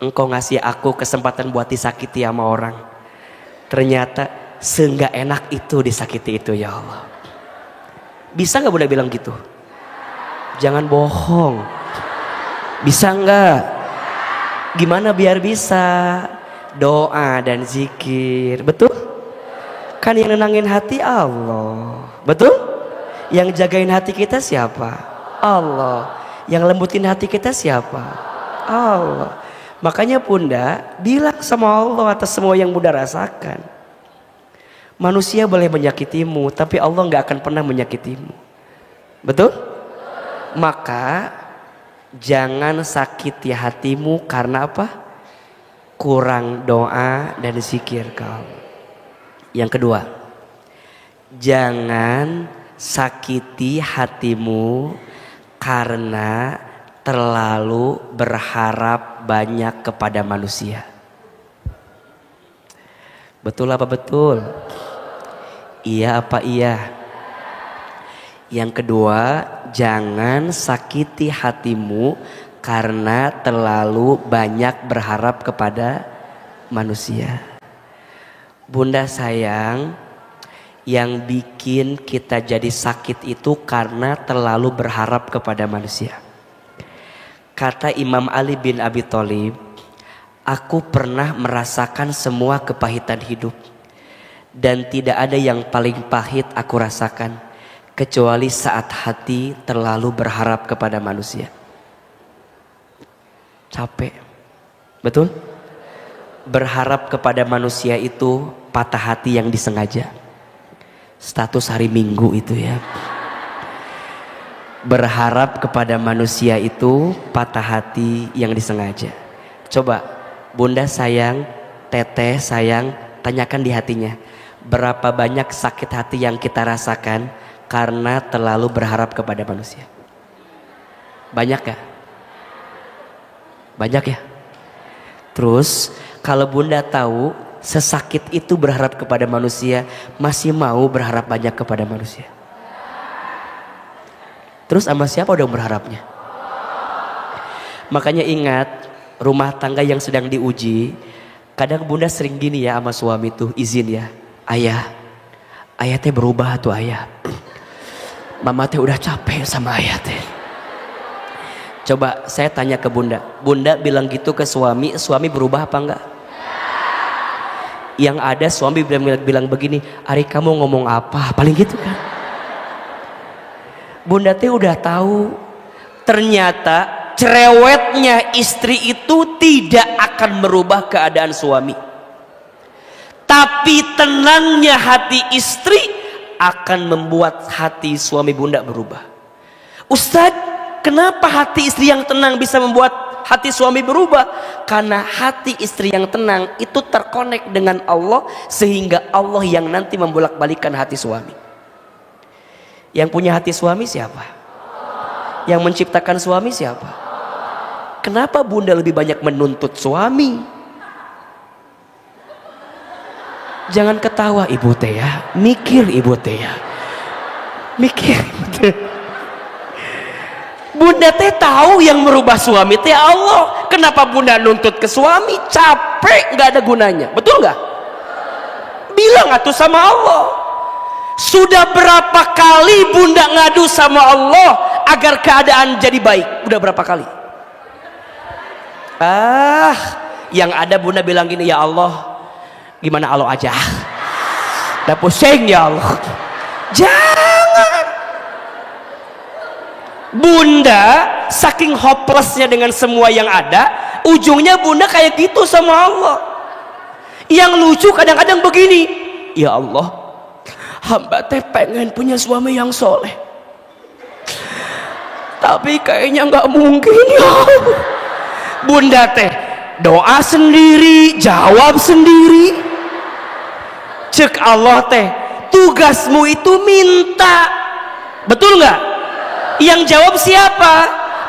Engkau ngasih aku kesempatan buat disakiti sama orang. Ternyata seenggak enak itu disakiti itu ya Allah. Bisa nggak Bunda bilang gitu? Jangan bohong. Bisa nggak? Gimana biar bisa? Doa dan zikir. Betul? Kan yang nenangin hati Allah. Betul? Yang jagain hati kita siapa? Allah. Yang lembutin hati kita siapa? Allah. Makanya Bunda bilang sama Allah atas semua yang Bunda rasakan. Manusia boleh menyakitimu, tapi Allah nggak akan pernah menyakitimu. Betul? Maka jangan sakiti hatimu karena apa? Kurang doa dan zikir kau. Yang kedua, jangan sakiti hatimu karena terlalu berharap banyak kepada manusia. Betul apa betul? Iya apa iya? Yang kedua, jangan sakiti hatimu karena terlalu banyak berharap kepada manusia. Bunda sayang, yang bikin kita jadi sakit itu karena terlalu berharap kepada manusia. Kata Imam Ali bin Abi Thalib, Aku pernah merasakan semua kepahitan hidup, dan tidak ada yang paling pahit aku rasakan kecuali saat hati terlalu berharap kepada manusia. Capek, betul? Berharap kepada manusia itu patah hati yang disengaja. Status hari Minggu itu ya. Berharap kepada manusia itu patah hati yang disengaja. Coba Bunda sayang, Teteh sayang, tanyakan di hatinya, berapa banyak sakit hati yang kita rasakan karena terlalu berharap kepada manusia? Banyak ya? Banyak ya? Terus kalau Bunda tahu sesakit itu berharap kepada manusia, masih mau berharap banyak kepada manusia? Terus sama siapa dong berharapnya? Makanya ingat, rumah tangga yang sedang diuji, kadang Bunda sering gini ya sama suami tuh, izin ya, ayah teh berubah tuh ayah, mama teh udah capek sama ayah teh. Coba saya tanya ke Bunda, Bunda bilang gitu ke suami, suami berubah apa enggak? Yang ada suami bilang begini, Ari kamu ngomong apa? Paling gitu kan. Bunda teh udah tahu, ternyata cerewetnya istri itu tidak akan merubah keadaan suami, tapi tenangnya hati istri akan membuat hati suami Bunda berubah. Ustadz, kenapa hati istri yang tenang bisa membuat hati suami berubah? Karena hati istri yang tenang itu terkonek dengan Allah, sehingga Allah yang nanti membolak-balikan hati suami. Yang punya hati suami siapa? Yang menciptakan suami siapa? Kenapa Bunda lebih banyak menuntut suami? Jangan ketawa ibu teh ya, mikir ibu teh ya, mikir. Bunda teh tahu yang merubah suami teh Allah. Kenapa Bunda nuntut ke suami? Capek, nggak ada gunanya, betul nggak? Bilang atuh sama Allah. Sudah berapa kali Bunda ngadu sama Allah agar keadaan jadi baik? Udah berapa kali? Yang ada Bunda bilang gini, ya Allah, gimana Allah aja? Udah pusing ya Allah. Jangan. Bunda saking hopelessnya dengan semua yang ada, ujungnya Bunda kayak gitu sama Allah. Yang lucu kadang-kadang begini, ya Allah, hamba teh pengen punya suami yang soleh, tapi kayaknya nggak mungkin ya Allah. Bunda teh doa sendiri, jawab sendiri. Cek Allah teh, tugasmu itu minta, betul nggak? Yang jawab siapa?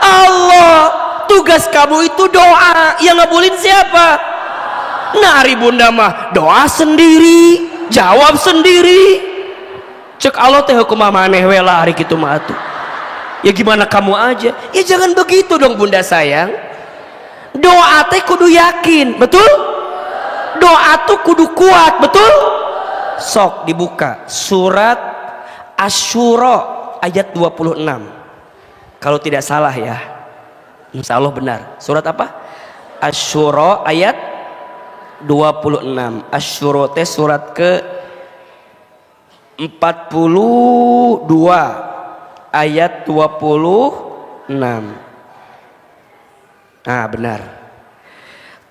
Allah. Tugas kamu itu doa, yang ngabulin siapa? Nah, hari Bunda mah doa sendiri, jawab sendiri. Cek Allah teh hukum maneh we lah hari kitu mah atuh. Ya gimana kamu aja? Ya jangan begitu dong Bunda sayang. Doa teh kudu yakin, betul? Doa tuh kudu kuat, betul? Sok dibuka surat Asy-Syura ayat 26. Kalau tidak salah ya, insya Allah benar. Surat apa? Asy-Syura ayat 26. Asy-Syura teh surat ke 42 ayat 26. Nah benar.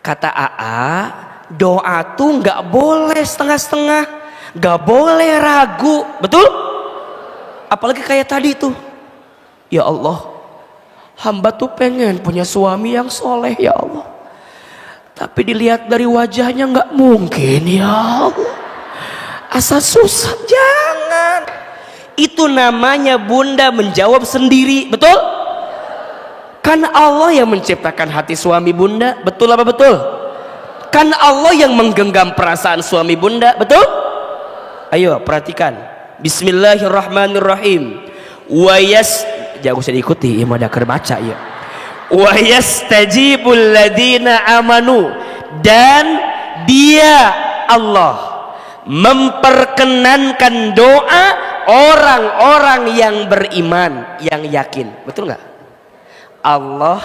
Kata AA, doa tuh nggak boleh setengah-setengah, nggak boleh ragu, betul? Apalagi kayak tadi tuh, ya Allah, hamba tuh pengen punya suami yang soleh ya Allah, tapi dilihat dari wajahnya nggak mungkin ya Allah. Asa susah. Jangan. Itu namanya Bunda menjawab sendiri, betul? Kan Allah yang menciptakan hati suami Bunda, betul apa betul? Kan Allah yang menggenggam perasaan suami Bunda, betul? Ayo perhatikan. Bismillahirrahmanirrahim. Jangan usah diikuti, ya mau ada baca ya. Wa yastajibul ladina amanu, dan Dia Allah memperkenankan doa orang-orang yang beriman, yang yakin, betul nggak? Allah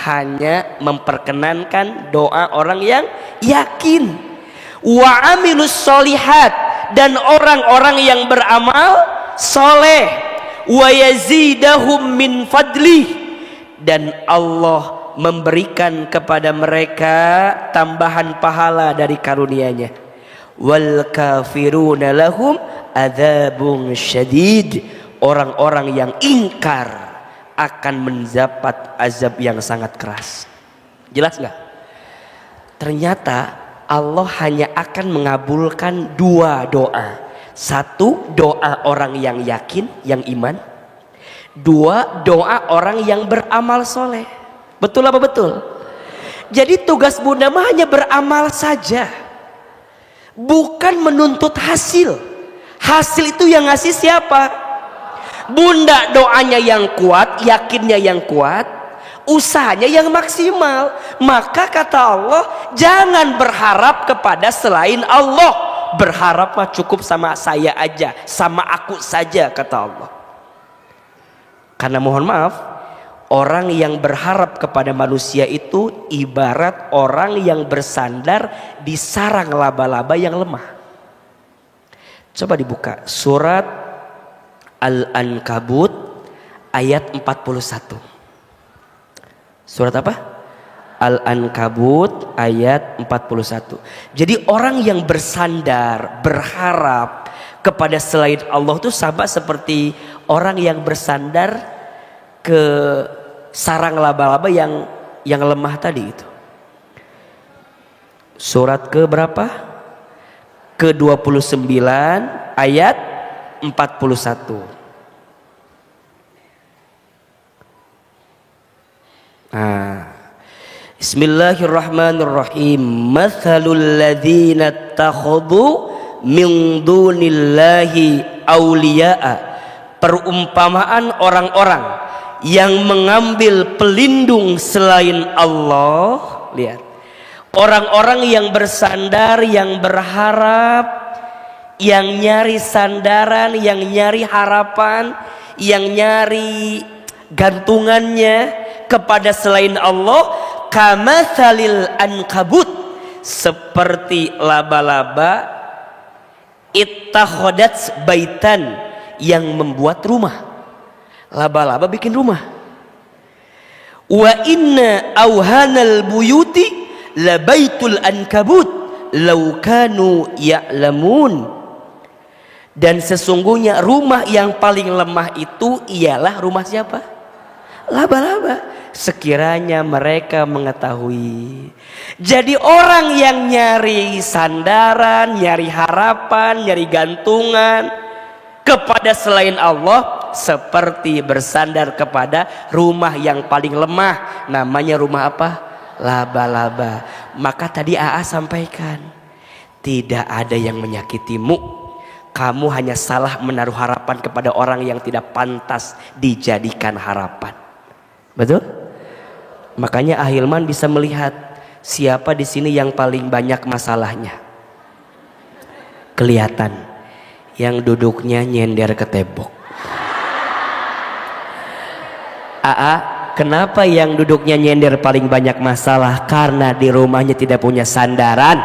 hanya memperkenankan doa orang yang yakin. Wa amilus solihat, dan orang-orang yang beramal soleh. Wa yazidahum min fadlih, dan Allah memberikan kepada mereka tambahan pahala dari karunia-Nya. Wal kafiruna lahum adzabun syadid, orang-orang yang ingkar akan mendapat azab yang sangat keras. Jelas nggak? Ternyata Allah hanya akan mengabulkan dua doa. Satu, doa orang yang yakin, yang iman. Dua, doa orang yang beramal soleh. Betul apa betul? Jadi tugas Bunda mah hanya beramal saja, bukan menuntut hasil. Hasil itu yang ngasih siapa? Bunda doanya yang kuat, yakinnya yang kuat, usahanya yang maksimal. Maka kata Allah, jangan berharap kepada selain Allah. Berharap mah cukup sama saya aja, sama aku saja, kata Allah. Karena mohon maaf, orang yang berharap kepada manusia itu ibarat orang yang bersandar di sarang laba-laba yang lemah. Coba dibuka surat Al-Ankabut ayat 41. Surat apa? Al-Ankabut ayat 41. Jadi orang yang bersandar, berharap kepada selain Allah itu sama seperti orang yang bersandar ke sarang laba-laba yang lemah tadi itu. Surat ke berapa? Ke 29 ayat 41. Bismillahirrahmanirrahim. Mathalul ladzina takhadhu min dunillahi awliya'a. Perumpamaan orang-orang yang mengambil pelindung selain Allah. Lihat, orang-orang yang bersandar, yang berharap, yang nyari sandaran, yang nyari harapan, yang nyari gantungannya kepada selain Allah. Kamatsalil ankabut, seperti laba-laba ittakhadat baitan, yang membuat rumah. Laba-laba bikin rumah. Wa inna awhanal buyuti labaitul ankabut law kanu ya'lamun. Dan sesungguhnya rumah yang paling lemah itu ialah rumah siapa? Laba-laba, sekiranya mereka mengetahui. Jadi orang yang nyari sandaran, nyari harapan, nyari gantungan kepada selain Allah seperti bersandar kepada rumah yang paling lemah. Namanya rumah apa? Laba-laba. Maka tadi AA sampaikan, tidak ada yang menyakitimu. Kamu hanya salah menaruh harapan kepada orang yang tidak pantas dijadikan harapan. Betul? Makanya Ahilman bisa melihat siapa di sini yang paling banyak masalahnya. Kelihatan yang duduknya nyender ke tembok. AA, kenapa yang duduknya nyender paling banyak masalah? Karena di rumahnya tidak punya sandaran.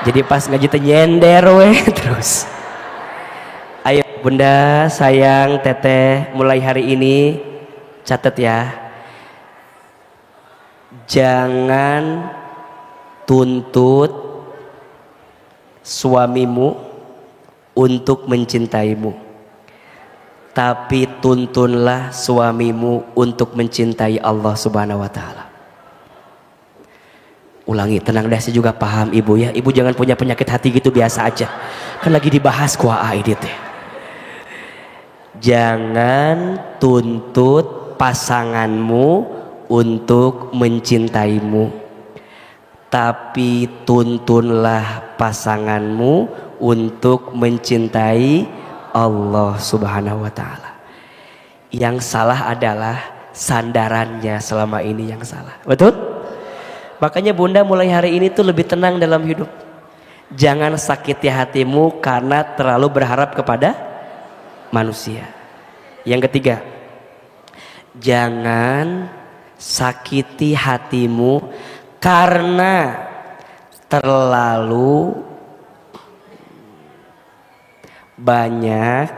Jadi pas ngaji teh nyender terus. Ayo Bunda, sayang, Teteh, mulai hari ini catat ya. Jangan tuntut suamimu untuk mencintaimu, tapi tuntunlah suamimu untuk mencintai Allah Subhanahu wa Ta'ala. Ulangi, tenang deh, saya juga paham ibu ya. Ibu jangan punya penyakit hati gitu, biasa aja. Kan lagi dibahas kuaa ini teh. Jangan tuntut pasanganmu untuk mencintaimu, tapi tuntunlah pasanganmu untuk mencintai Allah Subhanahu wa Ta'ala. Yang salah adalah sandarannya selama ini yang salah. Betul? Makanya Bunda mulai hari ini tuh lebih tenang dalam hidup. Jangan sakiti hatimu karena terlalu berharap kepada manusia. Yang ketiga, jangan sakiti hatimu karena terlalu banyak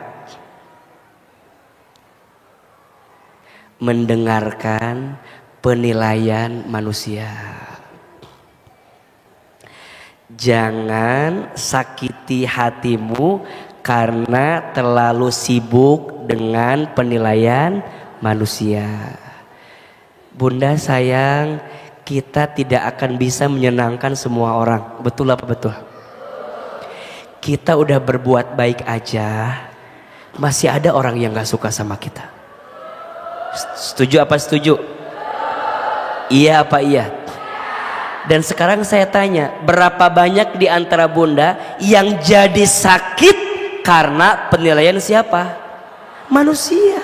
mendengarkan penilaian manusia. Jangan sakiti hatimu karena terlalu sibuk dengan penilaian manusia. Bunda sayang, kita tidak akan bisa menyenangkan semua orang. Betul apa betul? Kita udah berbuat baik aja, masih ada orang yang gak suka sama kita. Setuju apa setuju? Iya apa iya? Dan sekarang saya tanya, berapa banyak di antara bunda yang jadi sakit karena penilaian siapa? Manusia.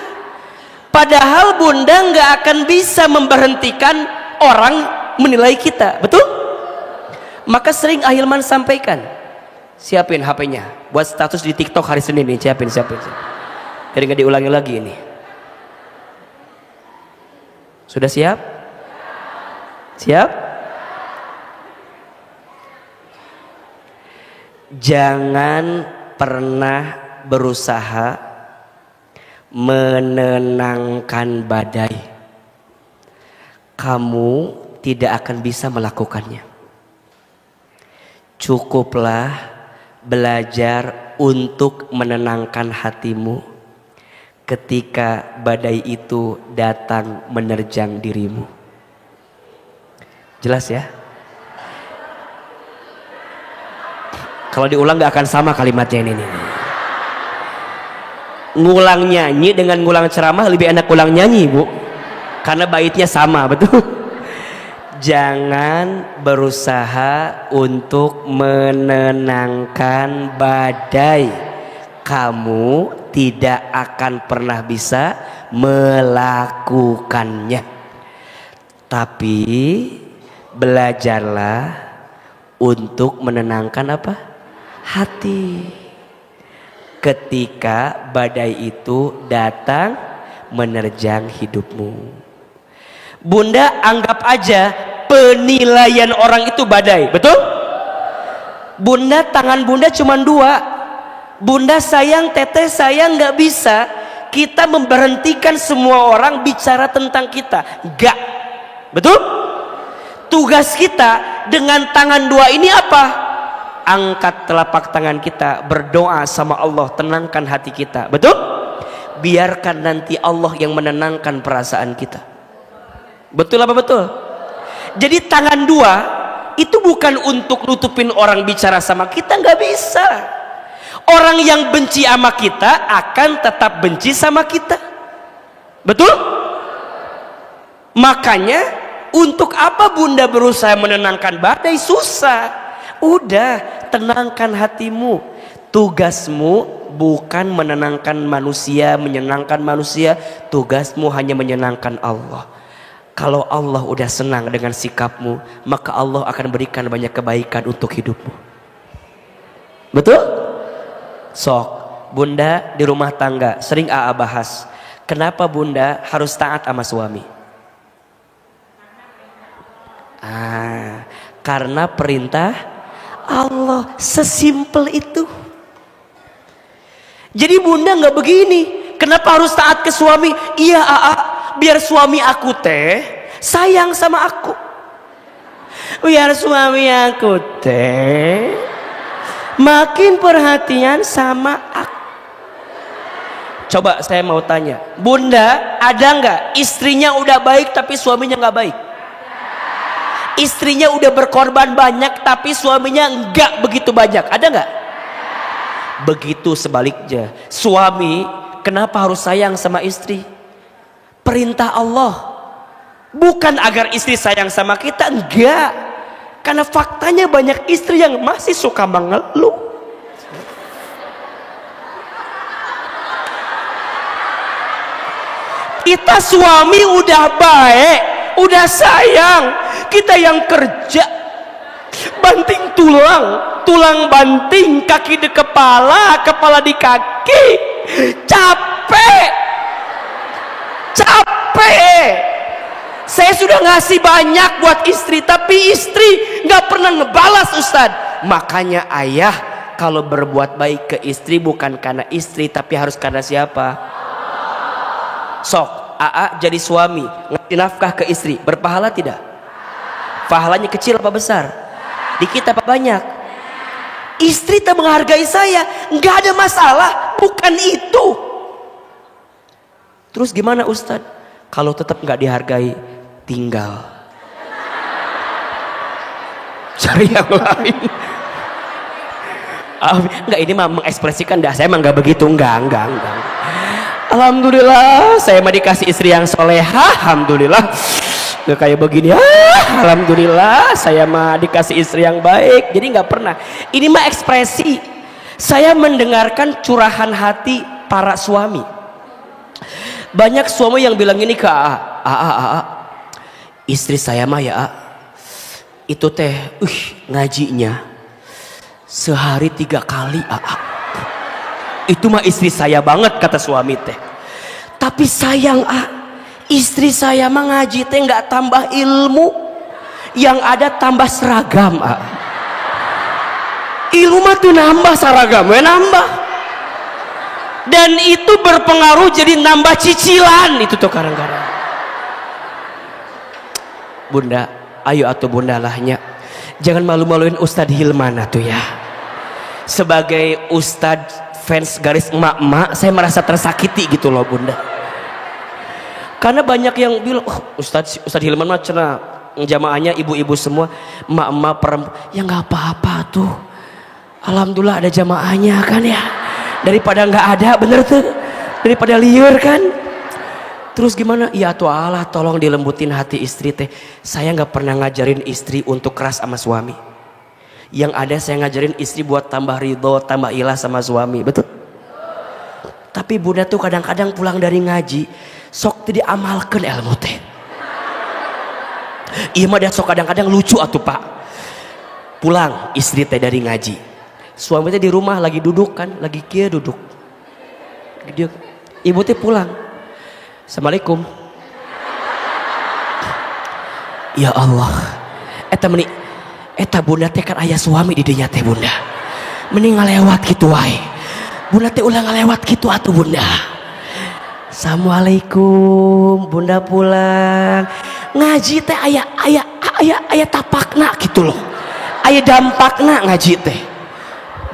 Padahal bunda nggak akan bisa memberhentikan orang menilai kita, betul? Maka sering Ahilman sampaikan, siapin HP-nya buat status di TikTok hari Senin nih, siapin. Jadi nggak diulangi lagi ini. Sudah siap? Siap? Jangan pernah berusaha menenangkan badai. Kamu tidak akan bisa melakukannya. Cukuplah belajar untuk menenangkan hatimu ketika badai itu datang menerjang dirimu. Jelas ya? Kalau diulang gak akan sama kalimatnya ini. Ngulang nyanyi dengan ngulang ceramah lebih enak ngulang nyanyi, Bu. Karena baitnya sama, betul? Jangan berusaha untuk menenangkan badai. Kamu tidak akan pernah bisa melakukannya. Tapi belajarlah untuk menenangkan apa? Hati. Ketika badai itu datang menerjang hidupmu. Bunda anggap aja penilaian orang itu badai, betul? Bunda, tangan bunda cuma dua. Bunda sayang, teteh sayang, nggak bisa kita memberhentikan semua orang bicara tentang kita, nggak, betul? Tugas kita dengan tangan dua ini apa? Angkat telapak tangan kita, berdoa sama Allah, tenangkan hati kita, betul? Biarkan nanti Allah yang menenangkan perasaan kita. Betul apa betul? Jadi tangan dua itu bukan untuk nutupin orang bicara sama kita, nggak bisa. Orang yang benci sama kita akan tetap benci sama kita, betul? Makanya untuk apa bunda berusaha menenangkan badai? Susah. Udah, tenangkan hatimu. Tugasmu bukan menenangkan manusia, menyenangkan manusia. Tugasmu hanya menyenangkan Allah. Kalau Allah udah senang dengan sikapmu, maka Allah akan berikan banyak kebaikan untuk hidupmu. Betul? Sok, bunda di rumah tangga sering AA bahas, kenapa bunda harus taat sama suami? Karena perintah Allah, sesimpel itu. Jadi bunda nggak begini, kenapa harus taat ke suami? Iya AA, biar suami aku teh sayang sama aku. Biar suami aku teh makin perhatian sama aku. Coba saya mau tanya, bunda ada nggak istrinya udah baik tapi suaminya nggak baik? Istrinya udah berkorban banyak tapi suaminya enggak begitu banyak, ada nggak? Begitu sebaliknya, suami kenapa harus sayang sama istri? Perintah Allah, bukan agar istri sayang sama kita, enggak. Karena faktanya banyak istri yang masih suka mengeluh. Kita suami udah baik, udah sayang, kita yang kerja banting tulang, tulang banting, kaki di kepala, kepala di kaki, capek Saya sudah ngasih banyak buat istri, tapi istri nggak pernah ngebalas Ustadz. Makanya ayah kalau berbuat baik ke istri bukan karena istri, tapi harus karena siapa? Sok AA jadi suami ngasih nafkah ke istri, berpahala tidak? Pahalanya kecil apa besar? Dikit apa banyak? Istri tak menghargai saya, nggak ada masalah, bukan itu. Terus gimana Ustadz? Kalau tetap nggak dihargai, tinggal cari yang lain. Enggak, ini mah mengekspresikan dah, saya mah nggak begitu, enggak. Alhamdulillah saya mah dikasih istri yang soleha, alhamdulillah. Nggak kayak begini, alhamdulillah saya mah dikasih istri yang baik. Jadi nggak pernah, ini mah ekspresi. Saya mendengarkan curahan hati para suami. Banyak suami yang bilang ini ke AA, istri saya mah ya itu teh ngajinya sehari 3 kali itu mah istri saya banget, kata suami teh. Tapi sayang istri saya mah ngaji teh nggak tambah ilmu, yang ada tambah seragam ilmu mah tuh nambah, seragam nambah, dan itu berpengaruh jadi nambah cicilan itu tuh kadang-kadang. Bunda, ayo atuh bunda lahnya, jangan malu-maluin Ustadz Hilman tuh ya. Sebagai Ustadz fans garis emak-emak, saya merasa tersakiti gitu loh bunda. Karena banyak yang bilang, Ustadz Hilman mah cenah jamaahnya ibu-ibu semua, emak-emak perempuan. Ya nggak apa-apa tuh, alhamdulillah ada jamaahnya kan ya, daripada nggak ada, bener tuh, daripada liur kan. Terus gimana? Ya tuh Allah, tolong dilembutin hati istri teh. Saya nggak pernah ngajarin istri untuk keras sama suami. Yang ada saya ngajarin istri buat tambah ridho, tambah ilah sama suami, betul? Tapi bunda tuh kadang-kadang pulang dari ngaji, sok tidak amalkan ilmu teh. Iya mah dia sok kadang-kadang lucu atuh pak. Pulang istri teh dari ngaji, suami teh di rumah lagi duduk kan, lagi kia duduk. Dia, ibu teh pulang. Assalamualaikum. Ya Allah, eta bunda teh kan ayah suami di dinya teh bunda. Mending ngalewat gitu wae. Bunda teh ulah ngalewat gitu atuh bunda. Assalamualaikum, bunda pulang. Ngaji teh aya tapakna gitu loh. Aya dampakna ngaji teh.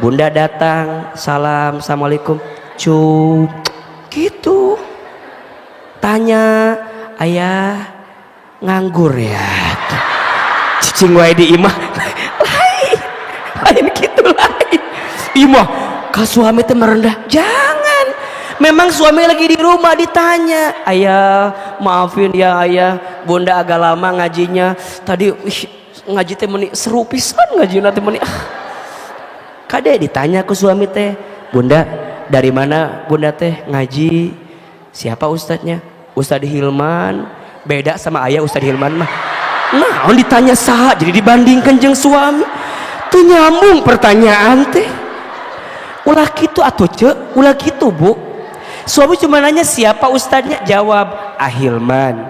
Bunda datang, salam, assalamualaikum, cum, gitu. Tanya, ayah nganggur ya? Cicing wae di imah, lain gitu lain. Imah, kau suami teh merendah, jangan. Memang suami lagi di rumah ditanya, ayah maafin ya ayah, bunda agak lama ngajinya. Tadi ngaji teh meni seru pisan ngaji nanti meni. Kade ditanya ke suami teh, bunda dari mana bunda teh ngaji? Siapa ustadznya? Ustadz Hilman. Beda sama ayah Ustadz Hilman mah. Nah, ditanya saha jadi dibandingkan jeung suami. Tuh nyambung pertanyaan teh. Ulah kitu atuh cek, ulah kitu bu. Suami cuma nanya siapa ustadznya, jawab Hilman.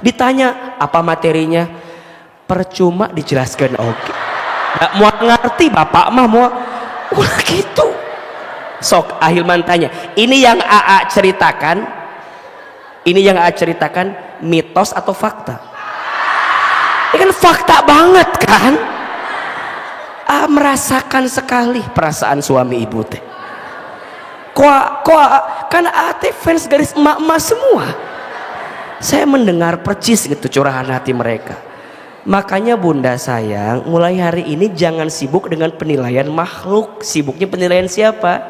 Ditanya apa materinya, percuma dijelaskan. Oke. Nggak mau ngerti bapak mah mau. Ulah gitu. Sok Hilman tanya, ini yang AA ceritakan. Ini yang AA ceritakan mitos atau fakta? Ini kan fakta banget kan? Merasakan sekali perasaan suami ibu teh. Kan AA fans garis emak-emak semua. Saya mendengar percis gitu curahan hati mereka. Makanya bunda sayang, mulai hari ini jangan sibuk dengan penilaian makhluk. Sibuknya penilaian siapa?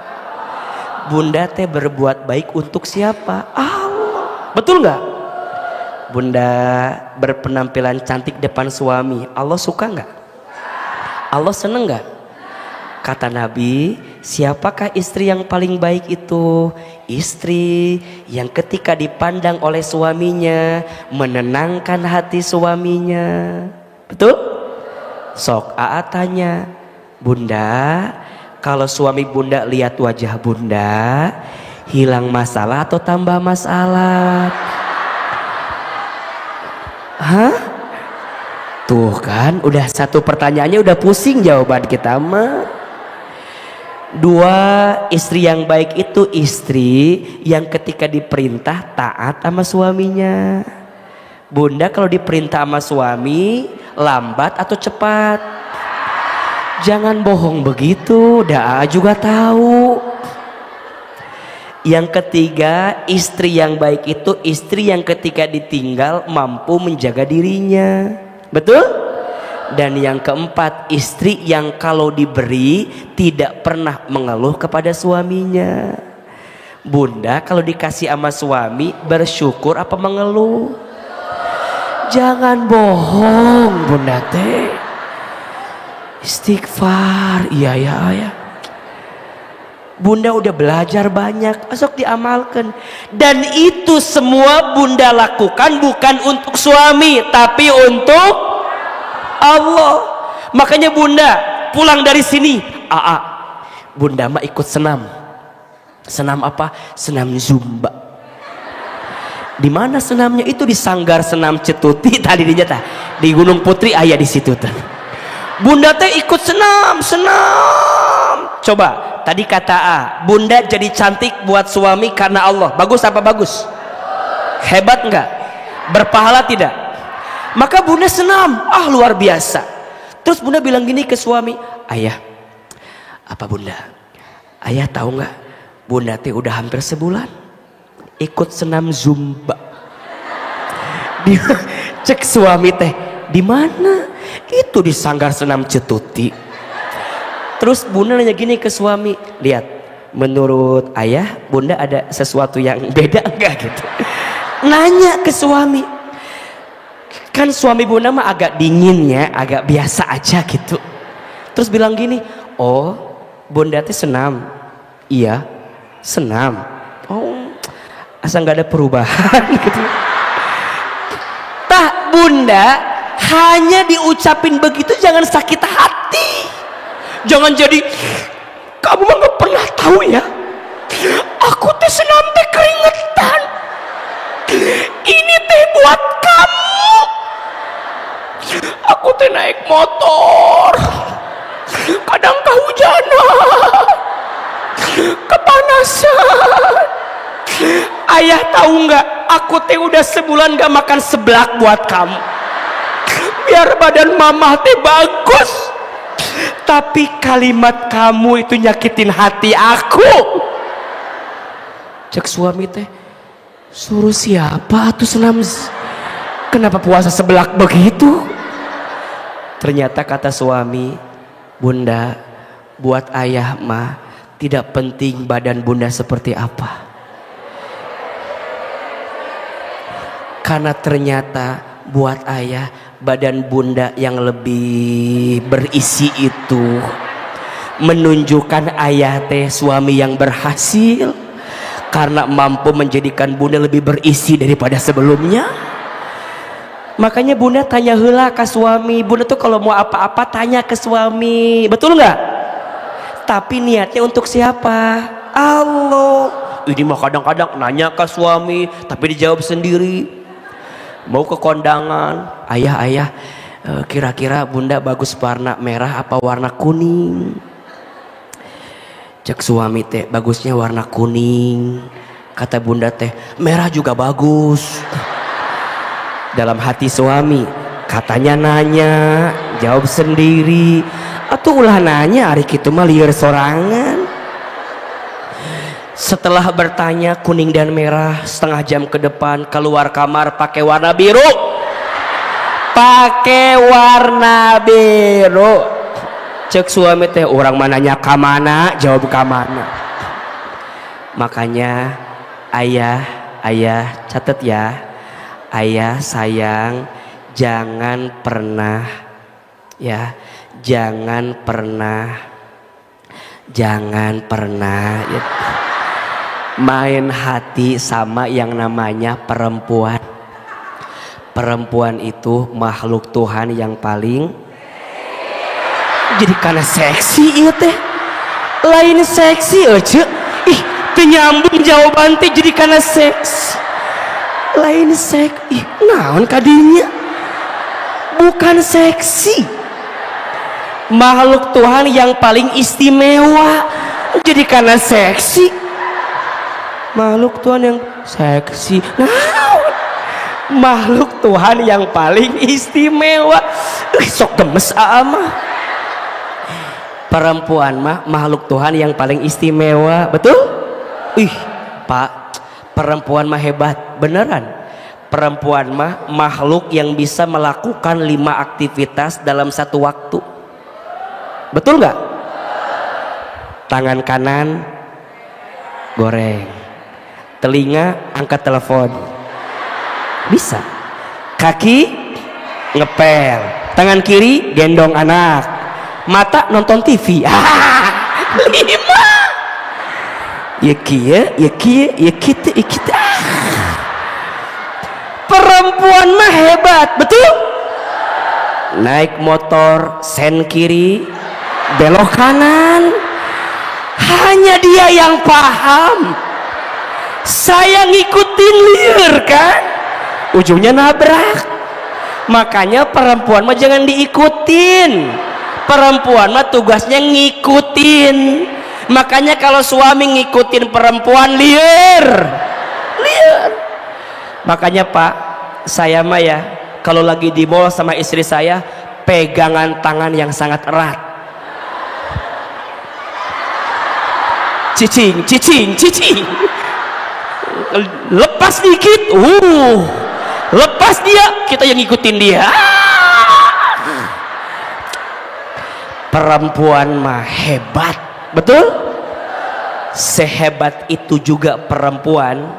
Bunda teh berbuat baik untuk siapa? Betul nggak? Bunda berpenampilan cantik depan suami, Allah suka nggak? Allah seneng nggak? Kata Nabi, siapakah istri yang paling baik itu? Istri yang ketika dipandang oleh suaminya menenangkan hati suaminya. Betul? Sok AA tanya, bunda, kalau suami bunda lihat wajah bunda, hilang masalah atau tambah masalah? Hah? Tuh kan, udah satu pertanyaannya udah pusing jawaban kita mah. Dua, istri yang baik itu istri yang ketika diperintah taat sama suaminya. Bunda kalau diperintah sama suami lambat atau cepat? Jangan bohong begitu, dah juga tahu. Yang ketiga, istri yang baik itu istri yang ketika ditinggal mampu menjaga dirinya. Betul? Dan yang keempat, istri yang kalau diberi tidak pernah mengeluh kepada suaminya. Bunda kalau dikasih sama suami bersyukur apa mengeluh? Jangan bohong bunda teh. Istighfar, iya ya. Bunda udah belajar banyak, asok diamalkan. Dan itu semua bunda lakukan bukan untuk suami, tapi untuk Allah. Makanya bunda pulang dari sini, bunda mah ikut senam. Senam apa? Senam zumba. Di mana senamnya? Itu di Sanggar Senam Cetuti tadi dinyata di Gunung Putri ayah di situ teh. Bunda teh ikut senam. Coba tadi kata A, bunda jadi cantik buat suami karena Allah. Bagus apa bagus? Hebat enggak? Berpahala tidak? Maka bunda senam, luar biasa. Terus bunda bilang gini ke suami, ayah, apa bunda? Ayah tahu nggak? Bunda teh udah hampir sebulan ikut senam zumba. Dia cek suami teh, di mana? Itu di Sanggar Senam Cetuti. Terus bunda nanya gini ke suami, lihat, menurut ayah bunda ada sesuatu yang beda enggak gitu? Nanya ke suami. Kan suami bunda mah agak dingin ya, agak biasa aja gitu. Terus bilang gini, oh bunda teh senam. Iya senam. Oh asal nggak ada perubahan gitu. Tak bunda hanya diucapin begitu jangan sakit hati. Jangan jadi kamu mah nggak pernah tahu ya. Aku teh senam teh keringetan. Ini teh buat kamu. Aku teh naik motor. Kadang kehujanan. Kepanasan. Ayah tahu nggak? Aku teh udah sebulan gak makan seblak buat kamu. Biar badan mama teh bagus. Tapi kalimat kamu itu nyakitin hati aku. Cek suami teh, suruh siapa tuh senam? Kenapa puasa seblak begitu? Ternyata kata suami, bunda, buat ayah mah tidak penting badan bunda seperti apa. Karena ternyata buat ayah badan bunda yang lebih berisi itu menunjukkan ayah teh suami yang berhasil karena mampu menjadikan bunda lebih berisi daripada sebelumnya. Makanya bunda tanya heula ke suami. Bunda tuh kalau mau apa-apa tanya ke suami, betul nggak? Tapi niatnya untuk siapa? Allah. Ini mah kadang-kadang nanya ke suami tapi dijawab sendiri. Mau ke kondangan, ayah, kira-kira bunda bagus warna merah apa warna kuning? Cek suami teh, bagusnya warna kuning. Kata bunda teh, merah juga bagus. Dalam hati suami, katanya nanya, jawab sendiri. Atau ulah nanya, hari itu mah liar sorangan. Setelah bertanya kuning dan merah, setengah jam ke depan keluar kamar pakai warna biru. Pakai warna biru. Cek suami teh, orang mananya kamana, jawab kamana. Makanya ayah catat ya. Ayah sayang, jangan pernah ya, jangan pernah ya, main hati sama yang namanya perempuan. Perempuan itu makhluk Tuhan yang paling jadi karena seksi iya teh. Lain seksi aja. Ih, penyambung jawaban teh jadi karena seks. Lain seks. Ih, naon kadinya? bukan seksi. Makhluk Tuhan yang paling istimewa. Jadi karena seksi, makhluk Tuhan yang seksi. Nah, makhluk Tuhan yang paling istimewa. Sok gemes mah. Perempuan mah makhluk Tuhan yang paling istimewa. Betul? Pak, perempuan mah hebat. Beneran. Perempuan mah makhluk yang bisa melakukan 5 aktivitas dalam satu waktu. Betul nggak? Tangan kanan goreng, telinga angkat telepon, bisa. Kaki ngepel, tangan kiri gendong anak, mata nonton TV. 5. Ya kia, ya kia, ya kita, ya kita. Perempuan mah hebat, betul? Naik motor sen kiri, belok kanan. Hanya dia yang paham. Saya ngikutin liar kan, ujungnya nabrak. Makanya perempuan mah jangan diikutin. Perempuan mah tugasnya ngikutin. Makanya kalau suami ngikutin perempuan liar. Makanya Pak, saya mah ya kalau lagi di mall sama istri saya, pegangan tangan yang sangat erat. Cicing, cicing, cicing. Lepas dikit, lepas dia, kita yang ngikutin dia. Perempuan mah hebat, betul? Sehebat itu juga perempuan.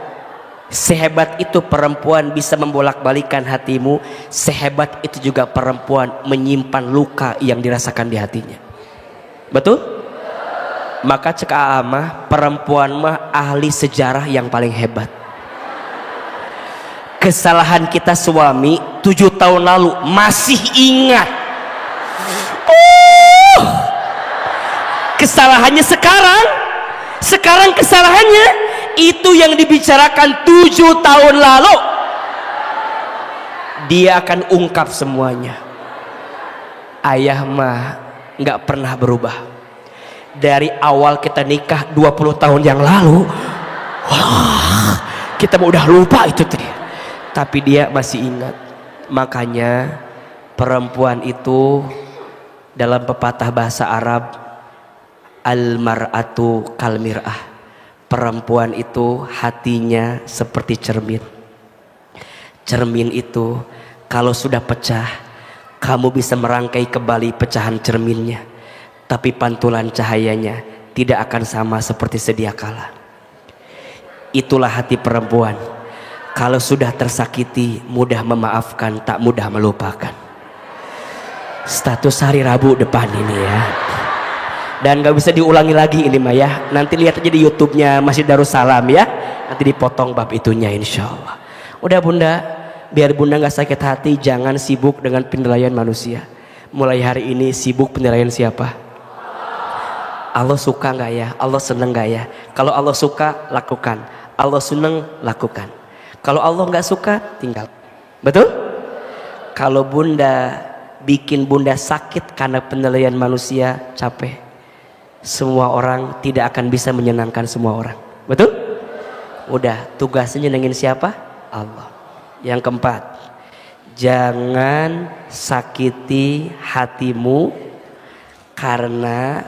Sehebat itu perempuan bisa membolak-balikan hatimu. Sehebat itu juga perempuan menyimpan luka yang dirasakan di hatinya. Betul? Maka cek mah perempuan mah ahli sejarah yang paling hebat. Kesalahan kita suami 7 tahun lalu masih ingat. Kesalahannya sekarang kesalahannya itu yang dibicarakan 7 tahun lalu. Dia akan ungkap semuanya. Ayah mah nggak pernah berubah. Dari awal kita nikah 20 tahun yang lalu, wah, kita mau udah lupa itu tadi. Tapi dia masih ingat. Makanya perempuan itu dalam pepatah bahasa Arab, al-mar'atu kal mir'ah. Perempuan itu hatinya seperti cermin. Cermin itu kalau sudah pecah, kamu bisa merangkai kembali pecahan cerminnya, tapi pantulan cahayanya tidak akan sama seperti sedia kala. Itulah hati perempuan. Kalau sudah tersakiti, mudah memaafkan, tak mudah melupakan. Status hari Rabu depan ini ya. Dan gak bisa diulangi lagi ini mah ya. Nanti lihat aja di YouTube-nya Masjid Darussalam ya. Nanti dipotong bab itunya insya Allah. Udah bunda, biar bunda gak sakit hati, jangan sibuk dengan penilaian manusia. Mulai hari ini sibuk penilaian siapa? Allah suka gak ya? Allah seneng gak ya? Kalau Allah suka, lakukan. Allah seneng, lakukan. Kalau Allah gak suka, tinggal. Betul? Kalau bunda bikin bunda sakit karena penilaian manusia, capek. Semua orang tidak akan bisa menyenangkan semua orang. Betul? Udah, tugasnya nyenengin siapa? Allah. Yang keempat, jangan sakiti hatimu karena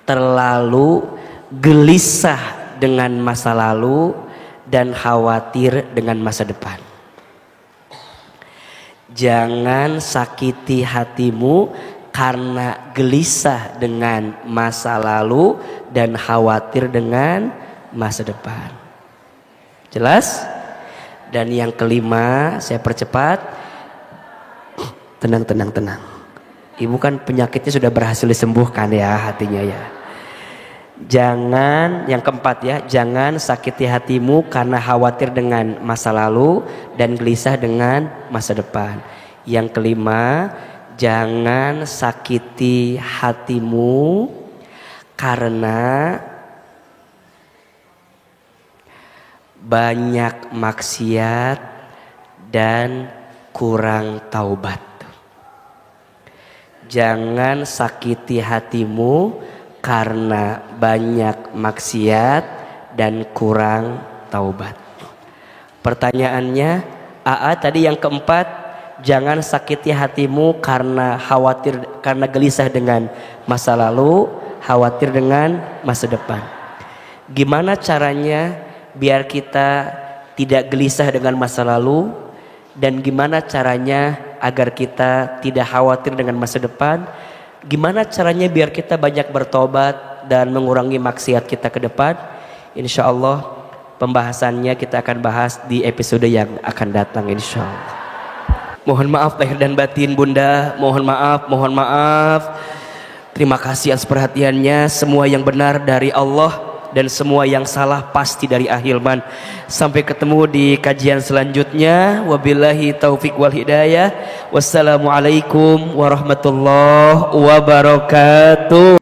terlalu gelisah dengan masa lalu dan khawatir dengan masa depan. Jangan sakiti hatimu karena gelisah dengan masa lalu dan khawatir dengan masa depan. Jelas? Dan yang kelima, saya percepat. Tenang. Ibu kan penyakitnya sudah berhasil disembuhkan ya hatinya ya. Jangan, yang keempat ya, jangan sakiti hatimu karena khawatir dengan masa lalu dan gelisah dengan masa depan. Yang kelima, jangan sakiti hatimu karena banyak maksiat dan kurang taubat. Jangan sakiti hatimu karena banyak maksiat dan kurang taubat. Pertanyaannya, AA tadi yang keempat, jangan sakiti hatimu karena khawatir, karena gelisah dengan masa lalu, khawatir dengan masa depan. Gimana caranya biar kita tidak gelisah dengan masa lalu, dan gimana caranya agar kita tidak khawatir dengan masa depan? Gimana caranya biar kita banyak bertobat dan mengurangi maksiat kita ke depan? Insya Allah pembahasannya kita akan bahas di episode yang akan datang insya Allah. Mohon maaf lahir dan batin Bunda, mohon maaf. Terima kasih atas perhatiannya. Semua yang benar dari Allah dan semua yang salah pasti dari Ahilman. Sampai ketemu di kajian selanjutnya. Wabillahi taufik wal hidayah. Wassalamualaikum warahmatullahi wabarakatuh.